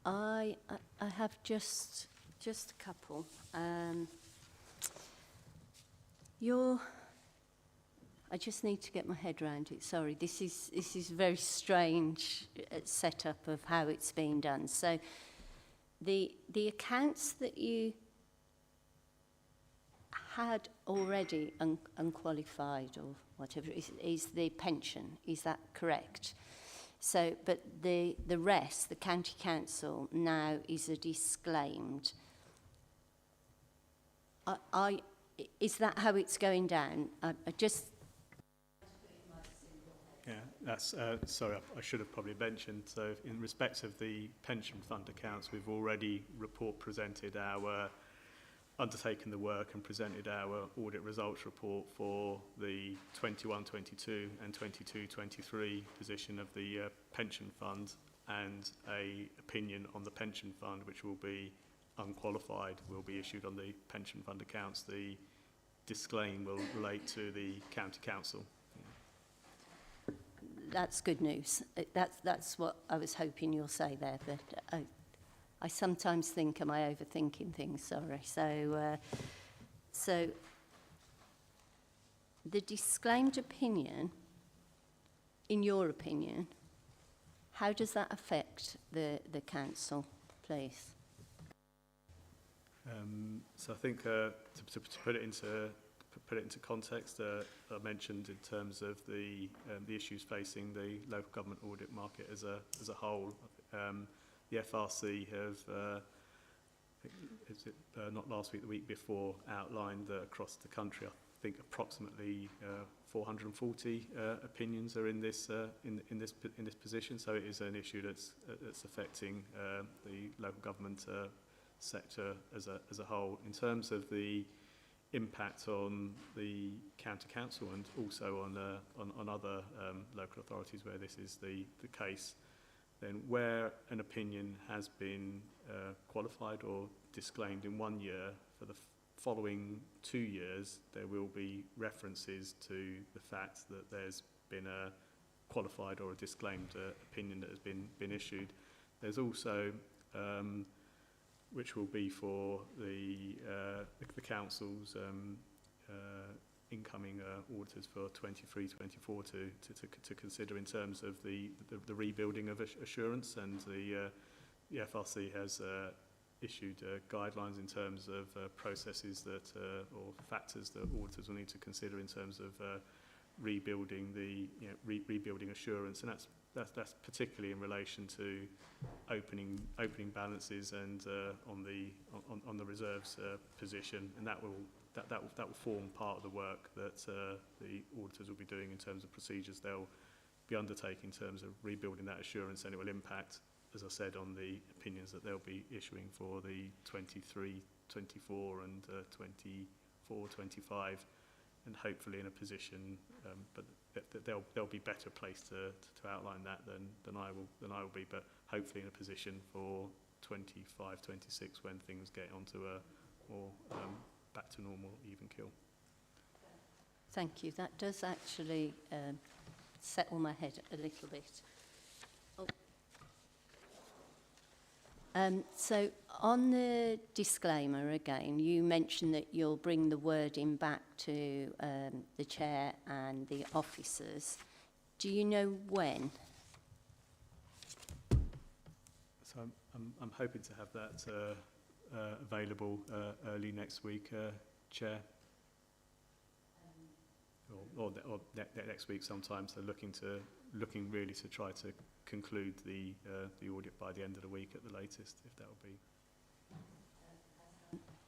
I have just a couple. I just need to get my head around it. Sorry, this is very strange setup of how it's being done. So, the accounts that you had already unqualified or whatever is the pension. Is that correct? So, but the rest, the county council now is a disclaimed. Is that how it's going down? I just... Yeah, that's, sorry, I should have probably mentioned. So in respect of the pension fund accounts, we've already undertaken the work and presented our audit results report for the 21-22 and 22-23 position of the pension fund, and a opinion on the pension fund, which will be unqualified, will be issued on the pension fund accounts. The disclaim will relate to the county council. That's good news. That's what I was hoping you'll say there, but I sometimes think, am I overthinking things? Sorry. So the disclaimed opinion, in your opinion, how does that affect the council, please? So I think to put it into context, I mentioned in terms of the issues facing the local government audit market as a whole. The FRC have not last week, the week before, outlined that across the country, I think approximately 440 opinions are in this position. So it is an issue that's affecting the local government sector as a whole. In terms of the impact on the county council and also on other local authorities where this is the case, then where an opinion has been qualified or disclaimed in 1 year, for the following 2 years there will be references to the fact that there's been a qualified or a disclaimed opinion that has been issued. There's also which will be for the council's incoming auditors for 23-24 to consider in terms of the rebuilding of assurance, and the FRC has issued guidelines in terms of processes that or factors that auditors will need to consider in terms of rebuilding rebuilding assurance, and that's particularly in relation to opening balances and on the reserves position, and that will form part of the work that the auditors will be doing in terms of procedures they'll be undertaking in terms of rebuilding that assurance, and it will impact, as I said, on the opinions that they'll be issuing for the 23, 24 and 24, 25, and hopefully in a position, but they'll be better placed to outline that than I will be, but hopefully in a position for 25, 26 when things get onto a more back to normal even keel. Thank you. That does actually settle my head a little bit. So on the disclaimer again, you mentioned that you'll bring the wording back to the chair and the officers. Do you know when? So I'm hoping to have that available early next week, Chair, or next week sometime. So looking really to try to conclude the audit by the end of the week at the latest, if that will be.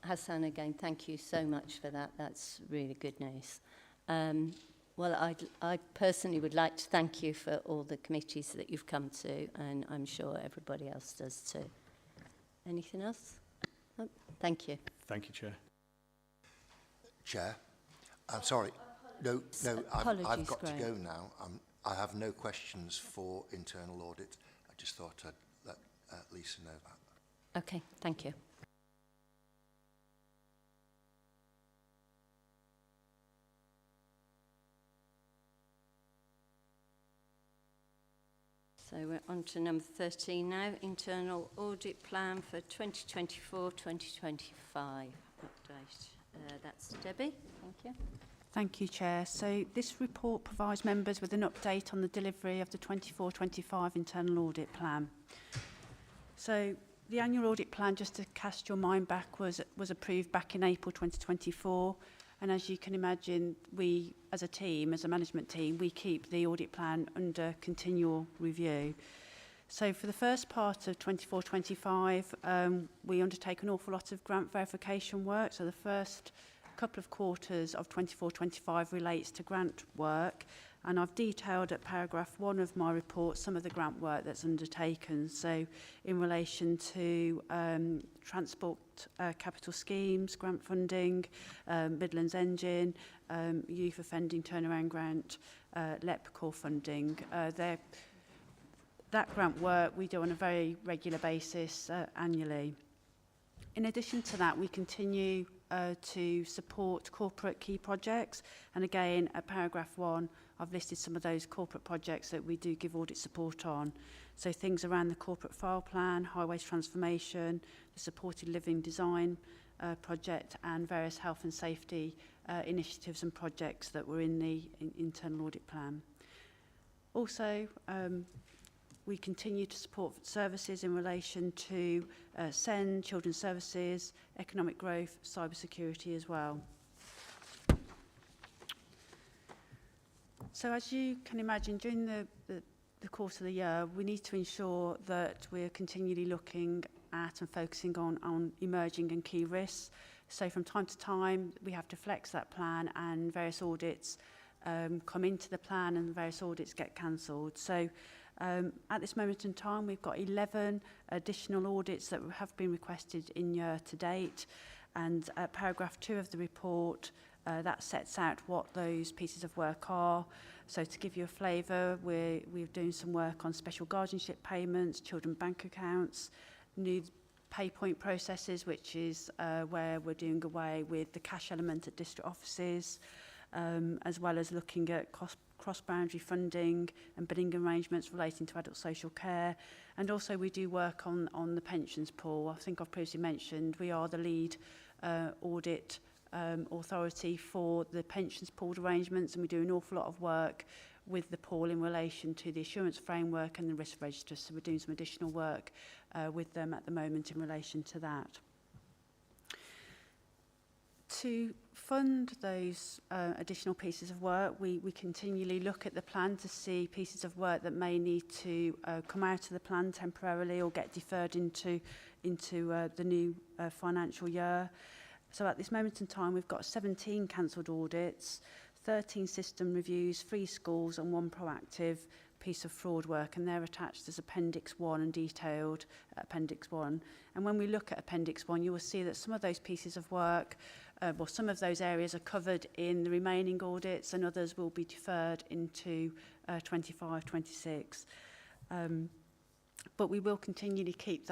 Hassan, again, thank you so much for that. That's really good news. Well, I personally would like to thank you for all the committees that you've come to, and I'm sure everybody else does too. Anything else? Oh, thank you. Thank you, Chair. Chair, I'm sorry. No, I've got Graham. to go now. I have no questions for internal audit. I just thought I'd let Lisa know that. Okay, thank you. So we're on to number 13 now, internal audit plan for 2024-2025 update. That's Debbie, thank you. Thank you, Chair. So this report provides members with an update on the delivery of the 24-25 internal audit plan. So the annual audit plan, just to cast your mind back, was approved back in April 2024. And as you can imagine, we as a team, as a management team, we keep the audit plan under continual review. So for the first part of 24-25, we undertake an awful lot of grant verification work. So the first couple of quarters of 24-25 relates to grant work, and I've detailed at paragraph 1 of my report some of the grant work that's undertaken. So in relation to transport capital schemes, grant funding, Midlands Engine, youth offending turnaround grant, LEP core funding, that grant work we do on a very regular basis annually. In addition to that, we continue to support corporate key projects, and again at paragraph 1 I've listed some of those corporate projects that we do give audit support on. So things around the corporate file plan, highways transformation, the supported living design project, and various health and safety initiatives and projects that were in the internal audit plan. Also, we continue to support services in relation to SEND, children's services, economic growth, cybersecurity as well. So as you can imagine, during the course of the year, we need to ensure that we're continually looking at and focusing on emerging and key risks. So from time to time, we have to flex that plan, and various audits come into the plan and various audits get cancelled. So at this moment in time, we've got 11 additional audits that have been requested in year to date. And paragraph 2 of the report, that sets out what those pieces of work are. So to give you a flavour, we're doing some work on special guardianship payments, children bank accounts, new pay point processes, which is where we're doing away with the cash element at district offices, as well as looking at cross-boundary funding and bidding arrangements relating to adult social care. And also we do work on the pensions pool. I think I've previously mentioned we are the lead audit authority for the pensions pooled arrangements, and we do an awful lot of work with the pool in relation to the assurance framework and the risk register. So we're doing some additional work with them at the moment in relation to that. To fund those additional pieces of work, we continually look at the plan to see pieces of work that may need to come out of the plan temporarily or get deferred into the new financial year. So at this moment in time, we've got 17 cancelled audits, 13 system reviews, 3 schools and 1 proactive piece of fraud work, and they're attached as Appendix 1 and detailed Appendix 1. And when we look at Appendix 1, you will see that some of those pieces of work, well, some of those areas are covered in the remaining audits, and others will be deferred into 25-26. But we will continually keep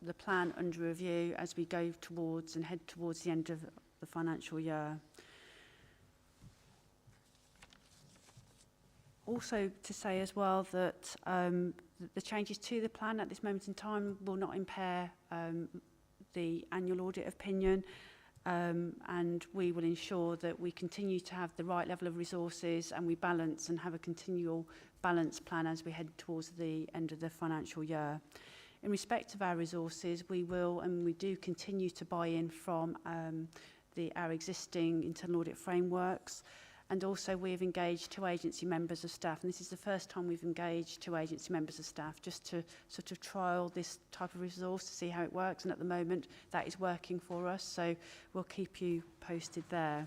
the plan under review as we go towards and head towards the end of the financial year. Also to say as well that the changes to the plan at this moment in time will not impair the annual audit opinion, and we will ensure that we continue to have the right level of resources, and we balance and have a continual balance plan as we head towards the end of the financial year. In respect of our resources, we will and we do continue to buy in from our existing internal audit frameworks. And also we've engaged 2 agency members of staff, and this is the first time we've engaged 2 agency members of staff just to sort of trial this type of resource to see how it works, and at the moment that is working for us, so we'll keep you posted there.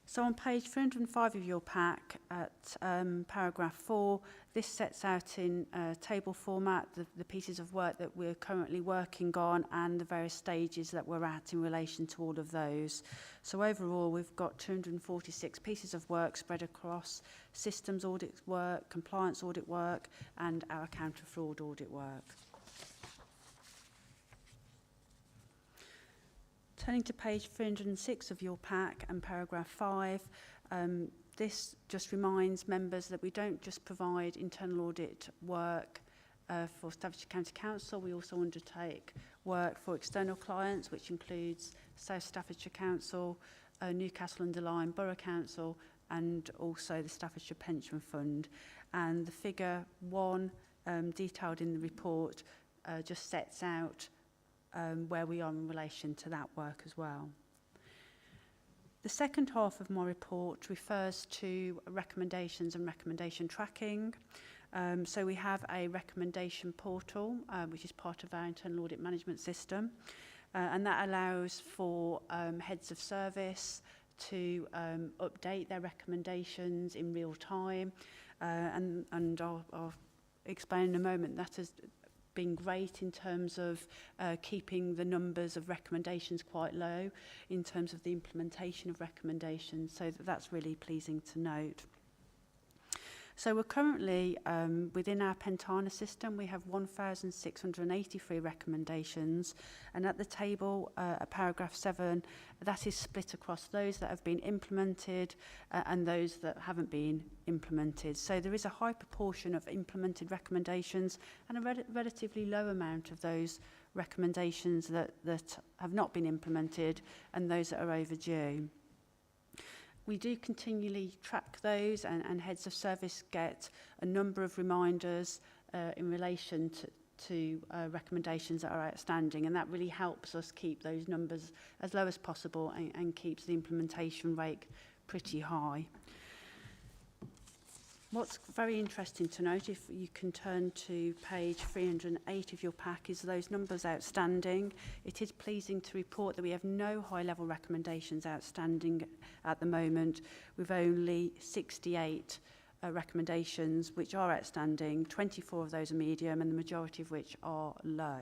So on page 305 of your pack at paragraph 4, this sets out in table format the pieces of work that we're currently working on and the various stages that we're at in relation to all of those. So overall, we've got 246 pieces of work spread across systems audit work, compliance audit work, and our counter-fraud audit work. Turning to page 306 of your pack and paragraph 5, this just reminds members that we don't just provide internal audit work for Staffordshire County Council, we also undertake work for external clients, which includes South Staffordshire Council, Newcastle under Lyme Borough Council, and also the Staffordshire Pension Fund. And the figure 1, detailed in the report, just sets out where we are in relation to that work as well. The second half of my report refers to recommendations and recommendation tracking. So we have a recommendation portal, which is part of our internal audit management system, and that allows for heads of service to update their recommendations in real time, and I'll explain in a moment that has been great in terms of keeping the numbers of recommendations quite low in terms of the implementation of recommendations, so that's really pleasing to note. So we're currently, within our Pentana system, we have 1,683 recommendations, and at the table, paragraph 7, that is split across those that have been implemented and those that haven't been implemented. So there is a high proportion of implemented recommendations and a relatively low amount of those recommendations that have not been implemented and those that are overdue. We do continually track those, and heads of service get a number of reminders in relation to recommendations that are outstanding, and that really helps us keep those numbers as low as possible and keeps the implementation rate pretty high. What's very interesting to note, if you can turn to page 308 of your pack, is those numbers outstanding. It is pleasing to report that we have no high-level recommendations outstanding at the moment, with only 68 recommendations which are outstanding. 24 of those are medium, and the majority of which are low.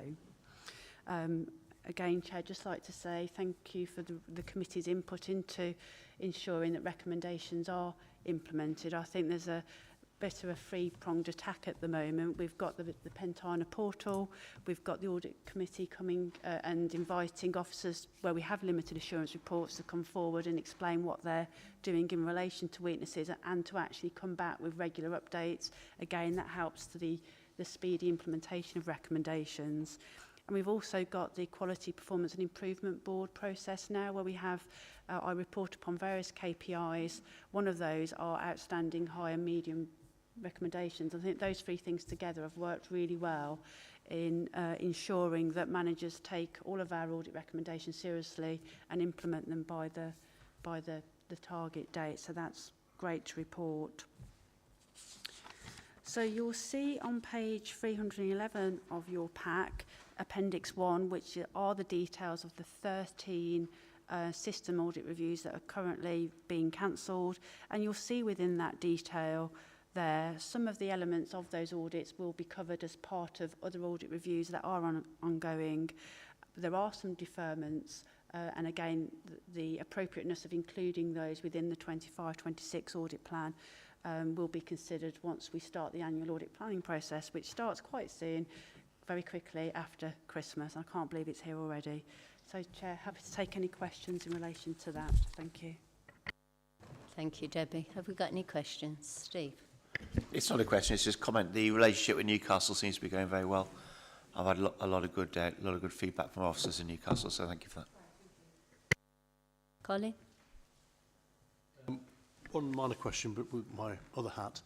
Again, Chair, I'd just like to say thank you for the committee's input into ensuring that recommendations are implemented. I think there's a bit of a three-pronged attack at the moment. We've got the Pentana portal, we've got the audit committee coming and inviting officers where we have limited assurance reports to come forward and explain what they're doing in relation to weaknesses and to actually come back with regular updates. Again, that helps to the speedy implementation of recommendations. And we've also got the Quality Performance and Improvement Board process now, where we have, I report upon various KPIs. One of those are outstanding high and medium recommendations. I think those three things together have worked really well in ensuring that managers take all of our audit recommendations seriously and implement them by the target date. So that's great to report. So you'll see on page 311 of your pack, Appendix 1, which are the details of the 13 system audit reviews that are currently being cancelled. And you'll see within that detail there, some of the elements of those audits will be covered as part of other audit reviews that are ongoing. There are some deferments, and again, the appropriateness of including those within the 25-26 audit plan will be considered once we start the annual audit planning process, which starts quite soon, very quickly after Christmas. I can't believe it's here already. So, Chair, happy to take any questions in relation to that. Thank you. Thank you, Debbie. Have we got any questions? Steve? It's not a question, it's just a comment. The relationship with Newcastle seems to be going very well. I've had a lot of good feedback from officers in Newcastle, so thank you for that. Colin? One minor question, but with my other hat.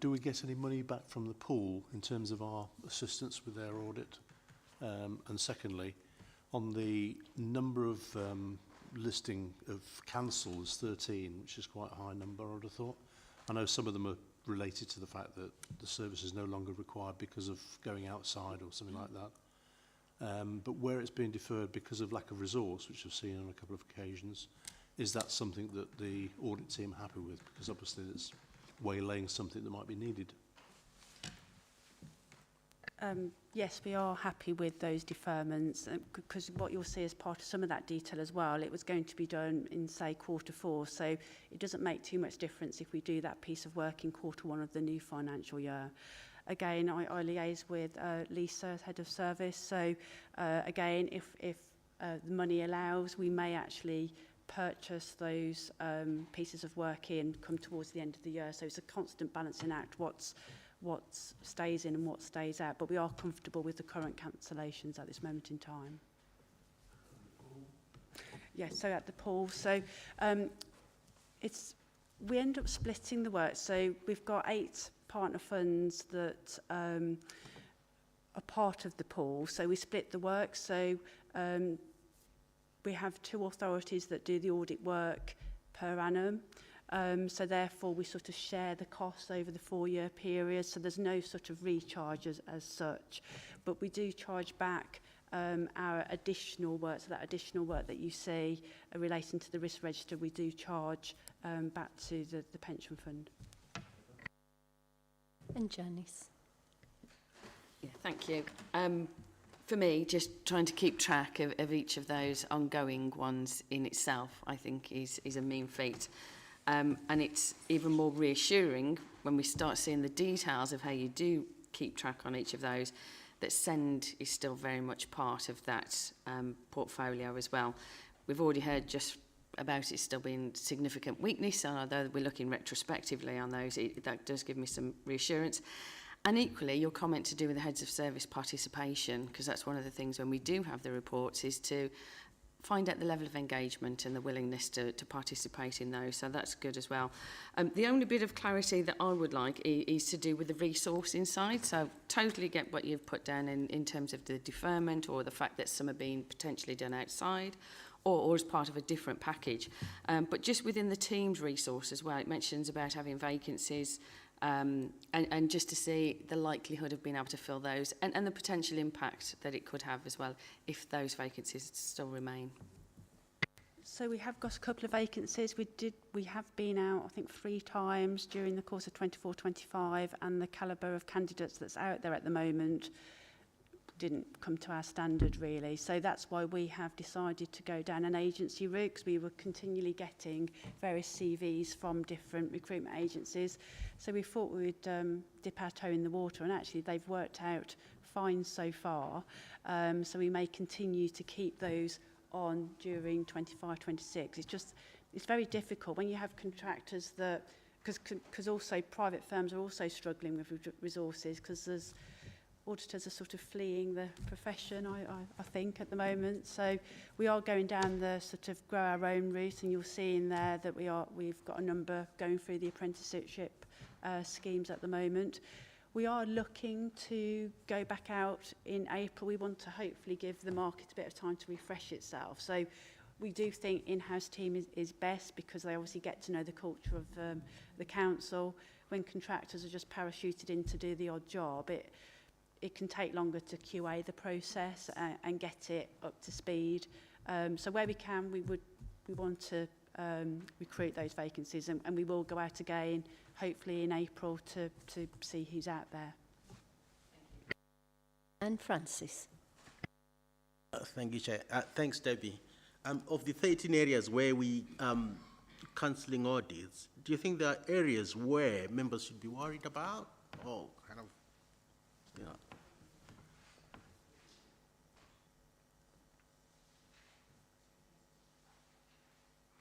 Do we get any money back from the pool in terms of our assistance with their audit? And secondly, on the number of listing of cancels, 13, which is quite a high number, I would have thought. I know some of them are related to the fact that the service is no longer required because of going outside or something like that. But where it's being deferred because of lack of resource, which I've seen on a couple of occasions, is that something that the audit team are happy with? Because obviously it's waylaying something that might be needed. Yes, we are happy with those deferments, because what you'll see as part of some of that detail as well, it was going to be done in, say, Q4, so it doesn't make too much difference if we do that piece of work in Q1 of the new financial year. Again, I liaise with Lisa, Head of Service, so again, if the money allows, we may actually purchase those pieces of work in come towards the end of the year, so it's a constant balancing act, what stays in and what stays out, but we are comfortable with the current cancellations at this moment in time. Yes, so at the pool, so we end up splitting the work, so we've got 8 partner funds that are part of the pool, so we split the work, so we have 2 authorities that do the audit work per annum. So therefore we sort of share the costs over the 4-year period, so there's no sort of recharge as such, but we do charge back our additional work, so that additional work that you see relating to the risk register, we do charge back to the pension fund. And Janice? Yeah, thank you. For me, just trying to keep track of each of those ongoing ones in itself, I think is a mean feat. And it's even more reassuring when we start seeing the details of how you do keep track on each of those, that SEND is still very much part of that portfolio as well. We've already heard just about it still being significant weakness, and although we're looking retrospectively on those, that does give me some reassurance. And equally, your comment to do with the heads of service participation, because that's one of the things when we do have the reports, is to find out the level of engagement and the willingness to participate in those. So that's good as well. The only bit of clarity that I would like is to do with the resourcing side. So totally get what you've put down in terms of the deferment or the fact that some are being potentially done outside or as part of a different package. But just within the team's resource as well, it mentions about having vacancies and just to see the likelihood of being able to fill those and the potential impact that it could have as well if those vacancies still remain. So we have got a couple of vacancies. We have been out, I think, 3 times during the course of 24-25, and the calibre of candidates that's out there at the moment didn't come to our standard, really. So that's why we have decided to go down an agency route, because we were continually getting various CVs from different recruitment agencies. So we thought we would dip our toe in the water, and actually they've worked out fine so far. So we may continue to keep those on during 25-26. It's very difficult when you have contractors that, because also private firms are also struggling with resources, because there's auditors are sort of fleeing the profession, I think, at the moment. So we are going down the sort of grow our own route, and you'll see in there that we've got a number going through the apprenticeship schemes at the moment. We are looking to go back out in April. We want to hopefully give the market a bit of time to refresh itself. So we do think in-house team is best, because they obviously get to know the culture of the council. When contractors are just parachuted in to do the odd job, it can take longer to QA the process and get it up to speed. So where we can, we want to recruit those vacancies, and we will go out again, hopefully in April, to see who's out there. And Francis. Thank you, Chair. Thanks, Debbie. Of the 13 areas where we cancelling audits, do you think there are areas where members should be worried about, or kind of, you know?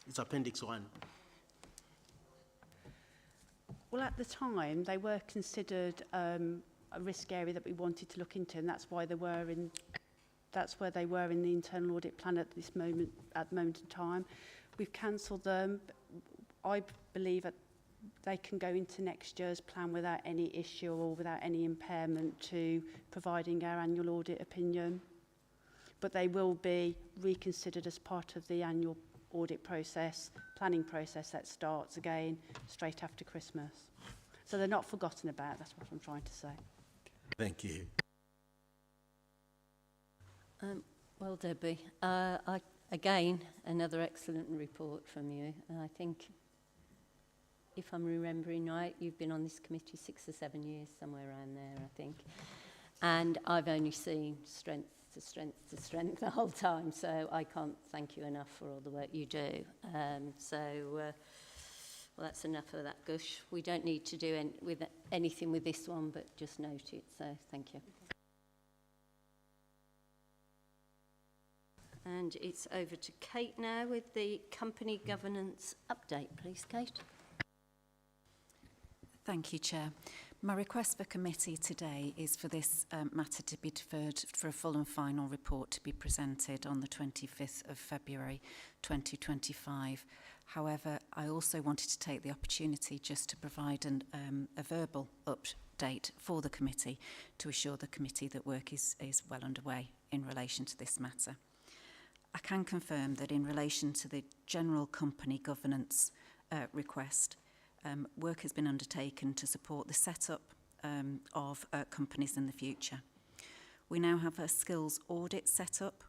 It's Appendix 1. Well, at the time, they were considered a risk area that we wanted to look into, and that's why they were in. That's where they were in the internal audit plan at the moment in time. We've cancelled them. I believe that they can go into next year's plan without any issue or without any impairment to providing our annual audit opinion. But they will be reconsidered as part of the annual audit process, planning process that starts again straight after Christmas. So they're not forgotten about, that's what I'm trying to say. Thank you. Well, Debbie, again, another excellent report from you. And I think, if I'm remembering right, you've been on this committee 6 or 7 years, somewhere around there, I think. And I've only seen strength to strength to strength the whole time, so I can't thank you enough for all the work you do. Well, that's enough of that gush. We don't need to do anything with this one, but just note it, so thank you. And it's over to Kate now with the company governance update. Please, Kate. Thank you, Chair. My request for committee today is for this matter to be deferred for a full and final report to be presented on the 25th of February 2025. However, I also wanted to take the opportunity just to provide a verbal update for the committee to assure the committee that work is well underway in relation to this matter. I can confirm that in relation to the general company governance request, work has been undertaken to support the setup of companies in the future. We now have a skills audit set up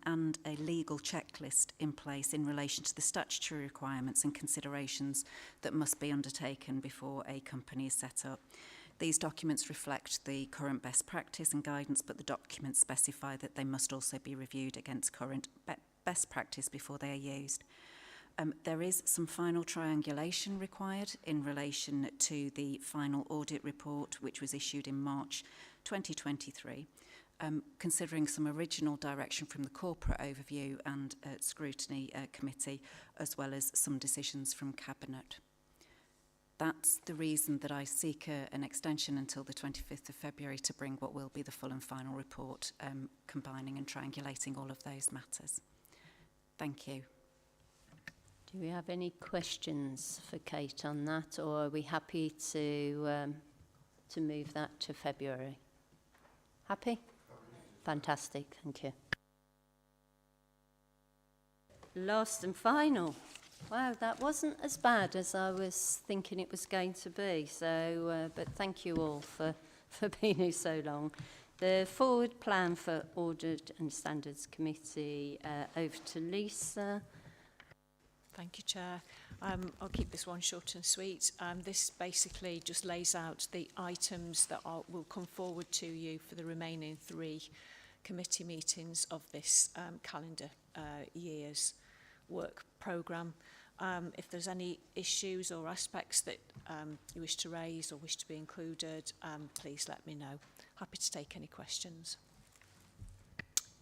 and a legal checklist in place in relation to the statutory requirements and considerations that must be undertaken before a company is set up. These documents reflect the current best practice and guidance, but the documents specify that they must also be reviewed against current best practice before they are used. There is some final triangulation required in relation to the final audit report, which was issued in March 2023, considering some original direction from the corporate overview and scrutiny committee, as well as some decisions from Cabinet. that's the reason that I seek an extension until the 25th of February to bring what will be the full and final report, combining and triangulating all of those matters. Thank you. Do we have any questions for Kate on that, or are we happy to move that to February? Happy? Fantastic, thank you. Last and final. Wow, that wasn't as bad as I was thinking it was going to be. So, but thank you all for being here so long. The forward plan for Audit and Standards Committee, over to Lisa. Thank you, Chair. I'll keep this one short and sweet. This basically just lays out the items that will come forward to you for the remaining 3 committee meetings of this calendar year's work programme. If there's any issues or aspects that you wish to raise or wish to be included, please let me know. Happy to take any questions.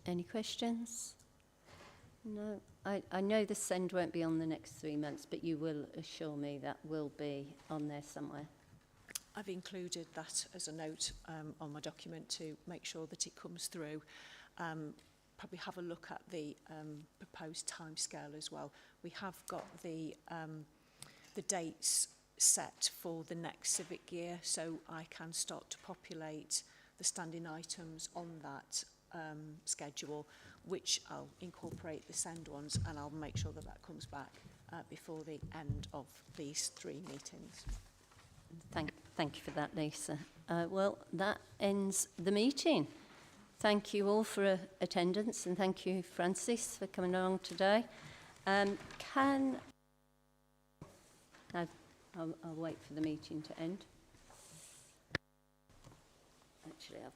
Any questions? No. I know the send won't be on the next 3 months, but you will assure me that will be on there somewhere. I've included that as a note on my document to make sure that it comes through. Probably have a look at the proposed timescale as well. We have got the dates set for the next civic year, so I can start to populate the standing items on that schedule, which I'll incorporate the send ones, and I'll make sure that that comes back before the end of these 3 meetings. Thank you for that, Lisa. Well, that ends the meeting. Thank you all for attendance, and thank you, Francis, for coming along today. No, I'll wait for the meeting to end. Actually, I've